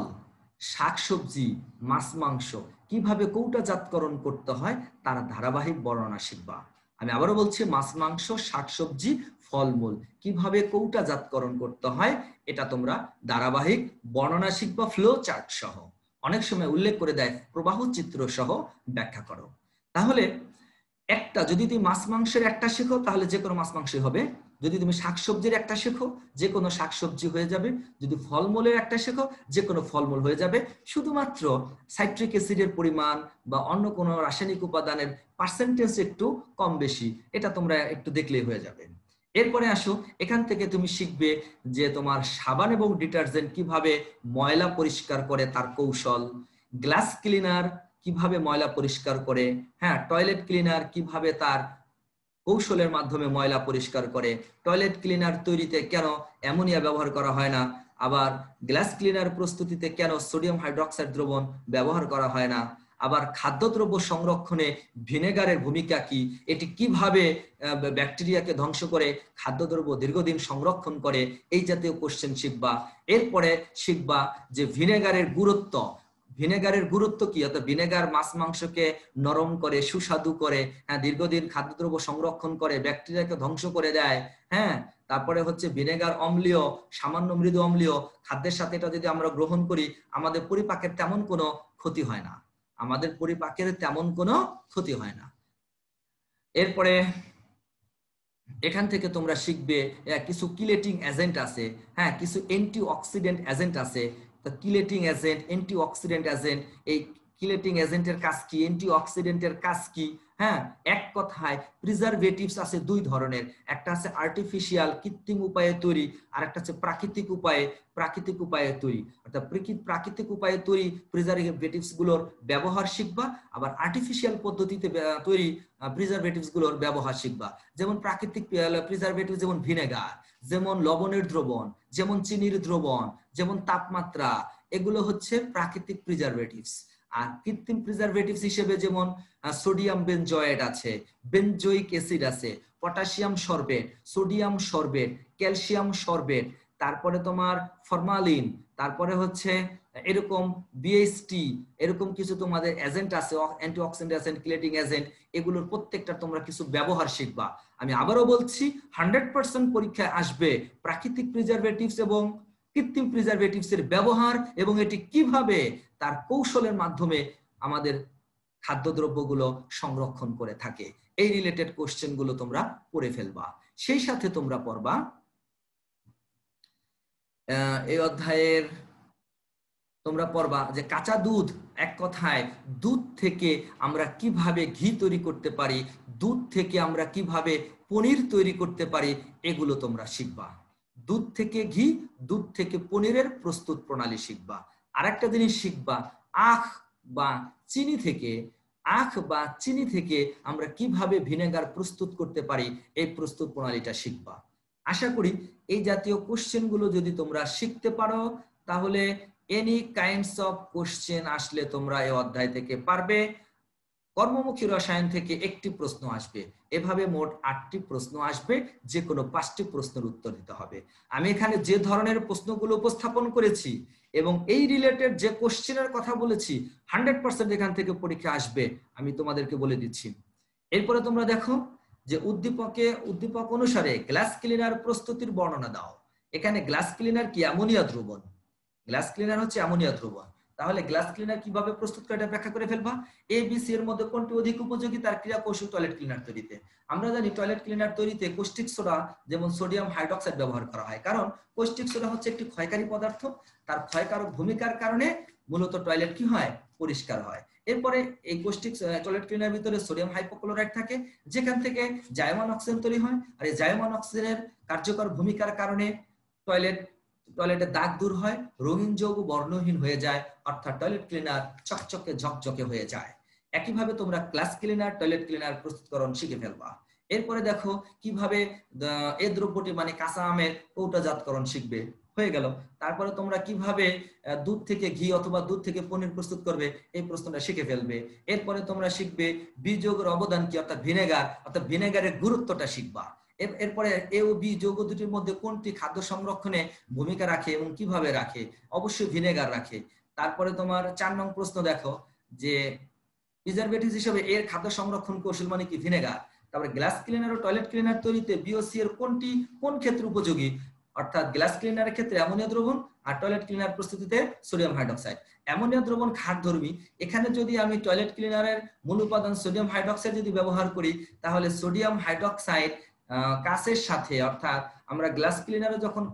শাকসবজি, মাছ মাংস কিভাবে কৌটাজাতকরণ করতে হয় তার ধারাবাহিক বর্ণনা শিখবা। আমি আবারও বলছি, মাছ মাংস, শাকসবজি, ফলমূল কিভাবে কৌটাজাতকরণ করতে হয় এটা তোমরা ধারাবাহিক বর্ণনা শিখবা, ফ্লো চার্ট সহ। অনেক সময় উল্লেখ করে দেয় প্রবাহ চিত্র সহ ব্যাখ্যা করো। তাহলে একটা যদি তুমি মাছ মাংসের একটা শেখো তাহলে যে কোনো মাছ মাংসই হবে, যদি তুমি শাকসবজির একটা শেখো যে কোনো শাকসবজি হয়ে যাবে, যদি ফলমূলের একটা শেখো যে কোনো ফলমূল হয়ে যাবে। শুধুমাত্র সাইট্রিক অ্যাসিডের পরিমাণ বা অন্য কোনো রাসায়নিক উপাদানের পার্সেন্টেজ একটু কম বেশি, এটা তোমরা একটু দেখলেই হয়ে যাবে। এরপরে আসো, এখান থেকে তুমি শিখবে যে তোমার সাবান এবং ডিটারজেন্ট কিভাবে ময়লা পরিষ্কার করে তার কৌশল, গ্লাস ক্লিনার কিভাবে ময়লা পরিষ্কার করে, হ্যাঁ টয়লেট ক্লিনার কিভাবে তার কৌশলের মাধ্যমে ময়লা পরিষ্কার করে, টয়লেট ক্লিনার তৈরিতে কেন অ্যামোনিয়া ব্যবহার করা হয় না, আবার গ্লাস ক্লিনার প্রস্তুতিতে কেন সোডিয়াম হাইড্রোক্সাইড দ্রবণ ব্যবহার করা হয় না, আবার খাদ্যদ্রব্য সংরক্ষণে ভিনেগারের ভূমিকা কি, এটি কিভাবে ব্যাকটেরিয়াকে ধ্বংস করে খাদ্যদ্রব্য দীর্ঘদিন সংরক্ষণ করে, এই জাতীয় কোশ্চেন শিখবা। এরপরে শিখবা যে ভিনেগারের গুরুত্ব, ভিনেগারের গুরুত্ব কি, অর্থাৎ ভিনেগার মাছ মাংসকে নরম করে, সুস্বাদু করে, হ্যাঁ দীর্ঘদিন খাদ্যদ্রব্য সংরক্ষণ করে, ব্যাকটেরিয়াকে ধ্বংস করে দেয়। হ্যাঁ, তারপরে হচ্ছে ভিনেগার অম্লীয়, সামান্য মৃদু অম্লীয়, খাদ্যের সাথে এটা যদি আমরা গ্রহণ করি আমাদের পরিপাকের তেমন কোনো ক্ষতি হয় না, আমাদের পরিপাকের তেমন কোনো ক্ষতি হয় না। এরপরে এখান থেকে তোমরা শিখবে কিছু কিলেটিং এজেন্ট আছে, হ্যাঁ কিছু অ্যান্টিঅক্সিডেন্ট এজেন্ট আছে। কিলেটিং এজেন্ট, অ্যান্টিঅক্সিডেন্ট এজেন্ট, এই কিলেটিং এজেন্টের কাজ কি, অ্যান্টিঅক্সিডেন্টের কাজ কি, হ্যাঁ, এক কথায় প্রিজারভেটিভস আছে দুই ধরনের, একটা আছে আর্টিফিশিয়াল কৃত্রিম উপায়ে তৈরি, আর একটা আছে প্রাকৃতিক উপায়ে তৈরি। অর্থাৎ প্রাকৃতিক উপায়ে তৈরি প্রিজারভেটিভস গুলোর ব্যবহার শিখবা, আবার আর্টিফিশিয়াল পদ্ধতিতে তৈরি প্রিজারভেটিভস গুলোর ব্যবহার শিখবা। যেমন প্রাকৃতিক প্রিজারভেটিভ, যেমন ভিনেগার, যেমন লবণের দ্রবণ, যেমন চিনির দ্রবণ, যেমন তাপমাত্রা, এগুলো হচ্ছে প্রাকৃতিক প্রিজারভেটিভস। আর কৃত্রিম প্রিজারভেটিভস হিসেবে যেমন সোডিয়াম বেনজয়েট আছে, বেনজোইক অ্যাসিড আছে, potassium sorbate, sodium sorbate, calcium sorbate, তারপরে তোমার ফরমালিন, তারপরে হচ্ছে এরকম বিএসটি, এরকম কিছু তোমাদের এজেন্ট আছে, অ্যান্টিঅক্সিডেন্ট এজেন্ট, ক্লেটিং এজেন্ট, এগুলোর প্রত্যেকটা তোমরা কিছু ব্যবহার শিখবা। আমি আবারও বলছি 100% পরীক্ষায় আসবে প্রাকৃতিক প্রিজারভেটিভস এবং কৃত্রিম প্রিজারভেটিভস এর ব্যবহার এবং এটি কিভাবে তার কৌশলের মাধ্যমে আমাদের খাদ্যদ্রব্যগুলো সংরক্ষণ করে থাকে। এই রিলেটেড কোশ্চেন গুলো তোমরা পড়ে ফেলবা। সেই সাথে তোমরা পড়বা এই অধ্যায়ের তোমরা পড়বা যে কাঁচা দুধ, এক কথায় দুধ থেকে আমরা কিভাবে ঘি তৈরি করতে পারি, দুধ থেকে আমরা কিভাবে পনির তৈরি করতে পারি, এগুলো তোমরা শিখবা। দুধ থেকে ঘি, দুধ থেকে পনিরের প্রস্তুত প্রণালী শিখবা। আরেকটা জিনিস শিখবা, আখ বা চিনি থেকে আমরা কিভাবে ভিনেগার প্রস্তুত করতে পারি, এই প্রস্তুত প্রণালীটা শিখবা। আশা করি এই জাতীয় কোশ্চেন গুলো যদি তোমরা শিখতে পারো, তাহলে এনি কাইন্ডস অফ কোশ্চেন আসলে তোমরা এই অধ্যায় থেকে পারবে। কর্মমুখী রসায়ন থেকে একটি প্রশ্ন আসবে, এভাবে মোট 8টি প্রশ্ন আসবে, যে কোনো 5টি প্রশ্নের উত্তর দিতে হবে। আমি এখানে যে ধরনের প্রশ্নগুলো উপস্থাপন করেছি এবং এই রিলেটেড যে কোশ্চেনের কথা বলেছি 100% এখান থেকে পরীক্ষা আসবে, আমি তোমাদেরকে বলে দিচ্ছি। এরপরে তোমরা দেখো যে উদ্দীপক অনুসারে গ্লাস ক্লিনার প্রস্তুতির বর্ণনা দাও। এখানে গ্লাস ক্লিনার কি? অ্যামোনিয়া দ্রবণ। গ্লাস ক্লিনার হচ্ছে অ্যামোনিয়া দ্রবণ। তাহলে গ্লাস ক্লিনার কিভাবে প্রস্তুত করে এটা ব্যাখ্যা করে ফেলবা। এ বি সি এর মধ্যে কোনটি অধিক উপযোগী তার ক্রিয়া কৌশল টয়লেট ক্লিনার তৈরিতে। আমরা জানি টয়লেট ক্লিনার তৈরিতে কৌষ্টিক সোডা যেমন সোডিয়াম হাইড্রক্সাইড ব্যবহার করা হয়, কারণ কৌষ্টিক সোডা হচ্ছে একটি ক্ষয়কারী পদার্থ, তার ক্ষয়কারক ভূমিকার কারণে মূলত টয়লেট কি হয়? পরিষ্কার হয়। এরপরে এই কৌষ্টিক টয়লেট ক্লিনার ভিতরে সোডিয়াম হাইপোক্লোরাইড থাকে, যেখান থেকে জায়মান অক্সিজেন তৈরি হয়, আর এই জায়মান অক্সিজেনের কার্যকর ভূমিকার কারণে টয়লেটে দাগ দূর হয়, রঙিন যৌগ বর্ণহীন হয়ে যায়, অর্থাৎ টয়লেট ক্লিনার চকচকে ঝকঝকে হয়ে যায়। একইভাবে তোমরা গ্লাস ক্লিনার, টয়লেট ক্লিনার প্রস্তুতকরণ শিখে ফেলবা। এরপরে দেখো কিভাবে এই দ্রব্যটি মানে কাঁচা আমের কৌটাজাতকরণ শিখবে, হয়ে গেল। তারপরে তোমরা কিভাবে দুধ থেকে ঘি অথবা দুধ থেকে পনির প্রস্তুত করবে, এই প্রশ্নটা শিখে ফেলবে। এরপরে তোমরা শিখবে বীজযৌগের অবদান কি, অর্থাৎ ভিনেগারের গুরুত্বটা শিখবা। এরপরে এ ও বি যৌগ দুটির মধ্যে কোনটি খাদ্য সংরক্ষণে ভূমিকা রাখে এবং কিভাবে রাখে, অবশ্যই ভিনেগার রাখে। তারপরে তোমার 4 নং প্রশ্ন দেখো যে প্রিজারভেটিভ হিসেবে এর খাদ্য সংরক্ষণ কৌশল মানে কি? ভিনেগার। তারপরে গ্লাস ক্লিনার ও টয়লেট ক্লিনার তৈরিতে বিওসি এর কোন ক্ষেত্রে উপযোগী, অর্থাৎ গ্লাস ক্লিনারের ক্ষেত্রে অ্যামোনিয়া দ্রবণ, আর টয়লেট ক্লিনার প্রস্তুতিতে সোডিয়াম হাইড্রক্সাইড। অ্যামোনিয়া দ্রবণ ক্ষারধর্মী, এখানে যদি আমি টয়লেট ক্লিনারের মূল উপাদান সোডিয়াম হাইড্রক্সাইড যদি ব্যবহার করি, তাহলে সোডিয়াম হাইড্রক্সাইড কাঁচের সাথে, অর্থাৎ আমরা গ্লাস ক্লিনারে যখন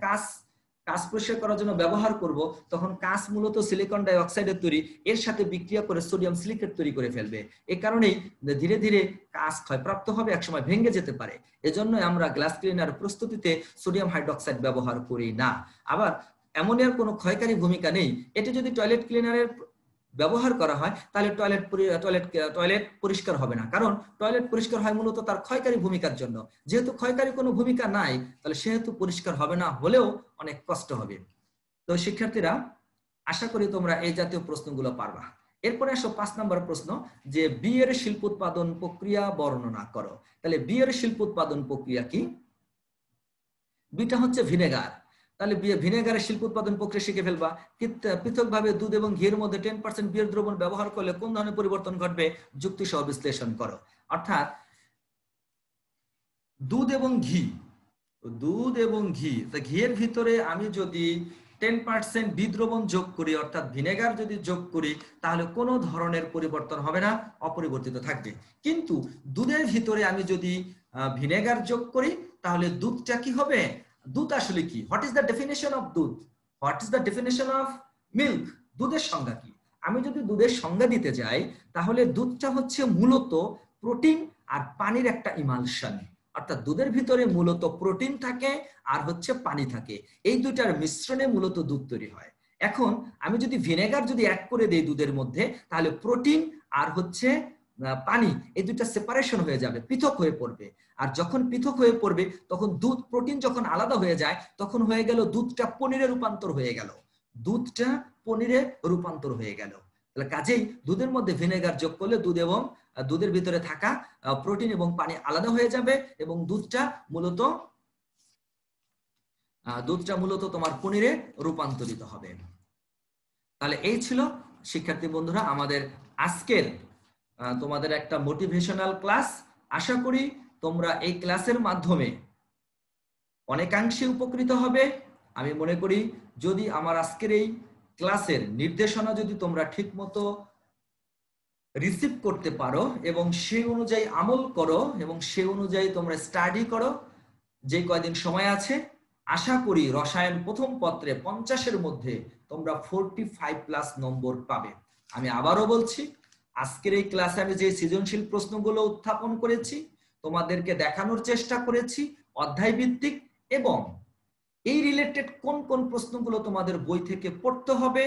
কাঁচ পরিষ্কার করার জন্য ব্যবহার করব, তখন কাঁচ মূলত সিলিকন ডাই অক্সাইডের তৈরি, এর সাথে বিক্রিয়া করে সোডিয়াম সিলিকেট তৈরি করে ফেলবে। এই কারণেই ধীরে ধীরে কাঁচ ক্ষয়প্রাপ্ত হবে, একসময় ভেঙে যেতে পারে। এজন্য আমরা গ্লাস ক্লিনার প্রস্তুতিতে সোডিয়াম হাইড্রক্সাইড ব্যবহার করি না। আবার অ্যামোনিয়ার কোনো ক্ষয়কারী ভূমিকা নেই। এটি যদি টয়লেট ক্লিনারের ব্যবহার করা হয়, তাহলে টয়লেট পরিষ্কার হবে না, কারণ টয়লেট পরিষ্কার হয় মূলত তার ক্ষয়কারী ভূমিকার জন্য। যেহেতু ক্ষয়কারী কোনো ভূমিকা নাই, তাহলে সেহেতু পরিষ্কার হবে না, হলেও অনেক কষ্ট হবে। তো শিক্ষার্থীরা, আশা করি তোমরা এই জাতীয় প্রশ্নগুলো পারবা। এরপরে আসো 5 নম্বর প্রশ্ন, যে বিয়ের শিল্প উৎপাদন প্রক্রিয়া বর্ণনা করো। তাহলে বিয়ের শিল্প উৎপাদন প্রক্রিয়া কি? বিটা হচ্ছে ভিনেগার। তাহলে ভিনেগারের শিল্প উৎপাদন প্রক্রিয়া শিখে ফেলবা। পৃথকভাবে দুধ এবং ঘিয়ের মধ্যে 10% বিয়ের দ্রবণ ব্যবহার করলে কোন ধরনের পরিবর্তন ঘটবে, যুক্তি সহ বিশ্লেষণ করো। অর্থাৎ দুধ এবং ঘি, ঘিয়ের ভিতরে আমি যদি 10% বিদ্রবণ যোগ করি, অর্থাৎ ভিনেগার যদি যোগ করি, তাহলে কোনো ধরনের পরিবর্তন হবে না, অপরিবর্তিত থাকবে। কিন্তু দুধের ভিতরে আমি যদি ভিনেগার যোগ করি, তাহলে দুধটা কি হবে? দুধ আসলে কি? What is the definition of doodh? What is the definition of milk? দুধের সংজ্ঞা কি? আমি যদি দুধের সংজ্ঞা দিতে যাই, তাহলে দুধটা হচ্ছে মূলত প্রোটিন আর পানির একটা ইমালশন, অর্থাৎ দুধের ভিতরে মূলত প্রোটিন থাকে আর হচ্ছে পানি থাকে, এই দুইটার মিশ্রণে মূলত দুধ তৈরি হয়। এখন আমি যদি ভিনেগার যদি অ্যাড করে দেই দুধের মধ্যে, তাহলে প্রোটিন আর হচ্ছে পানি এই দুইটা সেপারেশন হয়ে যাবে, পৃথক হয়ে পড়বে। আর যখন পৃথক হয়ে পড়বে তখন দুধ প্রোটিন যখন আলাদা হয়ে যায় তখন হয়ে গেল দুধটা পনিরে রূপান্তর হয়ে গেল, দুধটা পনিরে রূপান্তর হয়ে গেল। তাহলে কাজেই দুধের মধ্যে ভিনেগার যোগ করলে দুধ এবং দুধের ভিতরে থাকা প্রোটিন এবং পানি আলাদা হয়ে যাবে এবং দুধটা মূলত তোমার পনিরে রূপান্তরিত হবে। তাহলে এই ছিল শিক্ষার্থী বন্ধুরা আমাদের আজকের তোমাদের একটা মোটিভেশনাল ক্লাস। আশা করি তোমরা এই ক্লাসের মাধ্যমে অনেকাংশে উপকৃত হবে। আমি মনে করি যদি আমার আজকের এই ক্লাসের নির্দেশনা যদি তোমরা ঠিকমতো রিসিভ করতে পারো এবং সেই অনুযায়ী আমল করো এবং সেই অনুযায়ী তোমরা স্টাডি করো, যে কয়দিন সময় আছে আশা করি রসায়ন প্রথম পত্রে 50-এর মধ্যে তোমরা 45+ নম্বর পাবে। আমি আবারও বলছি, আজকের এই ক্লাসে আমি যে সৃজনশীল প্রশ্নগুলো উত্থাপন করেছি তোমাদেরকে দেখানোর চেষ্টা করেছি অধ্যায় ভিত্তিক, এবং এই রিলেটেড কোন কোন প্রশ্নগুলো তোমাদের বই থেকে পড়তে হবে,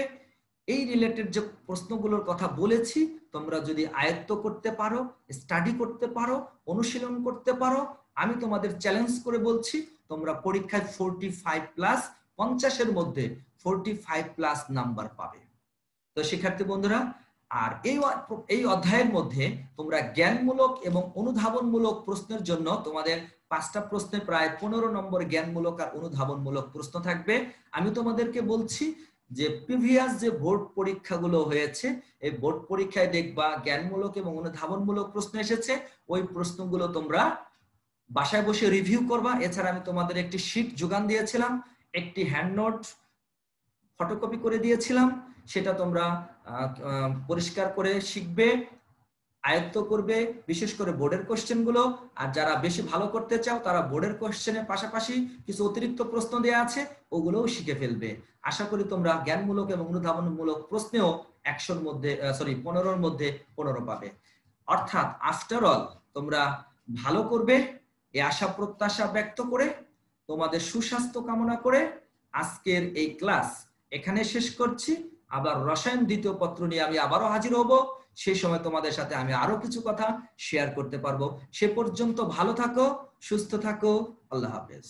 এই রিলেটেড যে প্রশ্নগুলোর কথা বলেছি তোমরা যদি আয়ত্ত করতে পারো, স্টাডি করতে পারো, অনুশীলন করতে পারো, আমি তোমাদের চ্যালেঞ্জ করে বলছি তোমরা পরীক্ষায় 45+, 50-এর মধ্যে 45+ নাম্বার পাবে। তো শিক্ষার্থী বন্ধুরা, আর এই অধ্যায়ের মধ্যে তোমরা জ্ঞানমূলক এবং অনুধাবনমূলক প্রশ্নের জন্য তোমাদের 5টা প্রশ্নে প্রায় 15 নম্বর জ্ঞানমূলক আর অনুধাবনমূলক প্রশ্ন থাকবে। আমি তোমাদেরকে বলছি যে প্রিভিয়াস যে বোর্ড পরীক্ষাগুলো হয়েছে এই বোর্ড পরীক্ষায় দেখবা জ্ঞানমূলক এবং অনুধাবনমূলক প্রশ্ন এসেছে, ওই প্রশ্নগুলো তোমরা বাসায় বসে রিভিউ করবা। এছাড়া আমি তোমাদের একটি শীট যোগান দিয়েছিলাম, একটি হ্যান্ড নোট ফটোকপি করে দিয়েছিলাম, সেটা তোমরা পরিষ্কার করে শিখবে, আয়ত্ত করবে, বিশেষ করে বোর্ডের কোশ্চেনগুলো। আর যারা বেশি ভালো করতে চাও তারা বোর্ডের কোশ্চেনের পাশাপাশি কিছু অতিরিক্ত প্রশ্ন দেওয়া আছে ওগুলোও শিখে ফেলবে। আশা করি তোমরা জ্ঞানমূলক এবং অনুধাবনমূলক প্রশ্নেও 100-র মধ্যে 15-র মধ্যে 15 পাবে। অর্থাৎ আফটার অল তোমরা ভালো করবে এই আশা প্রত্যাশা ব্যক্ত করে, তোমাদের সুস্বাস্থ্য কামনা করে আজকের এই ক্লাস এখানে শেষ করছি। আবার রসায়ন দ্বিতীয় পত্র নিয়ে আমি আবারও হাজির হব, সেই সময় তোমাদের সাথে আমি আরো কিছু কথা শেয়ার করতে পারবো। সে পর্যন্ত ভালো থাকো, সুস্থ থাকো, আল্লাহ হাফেজ।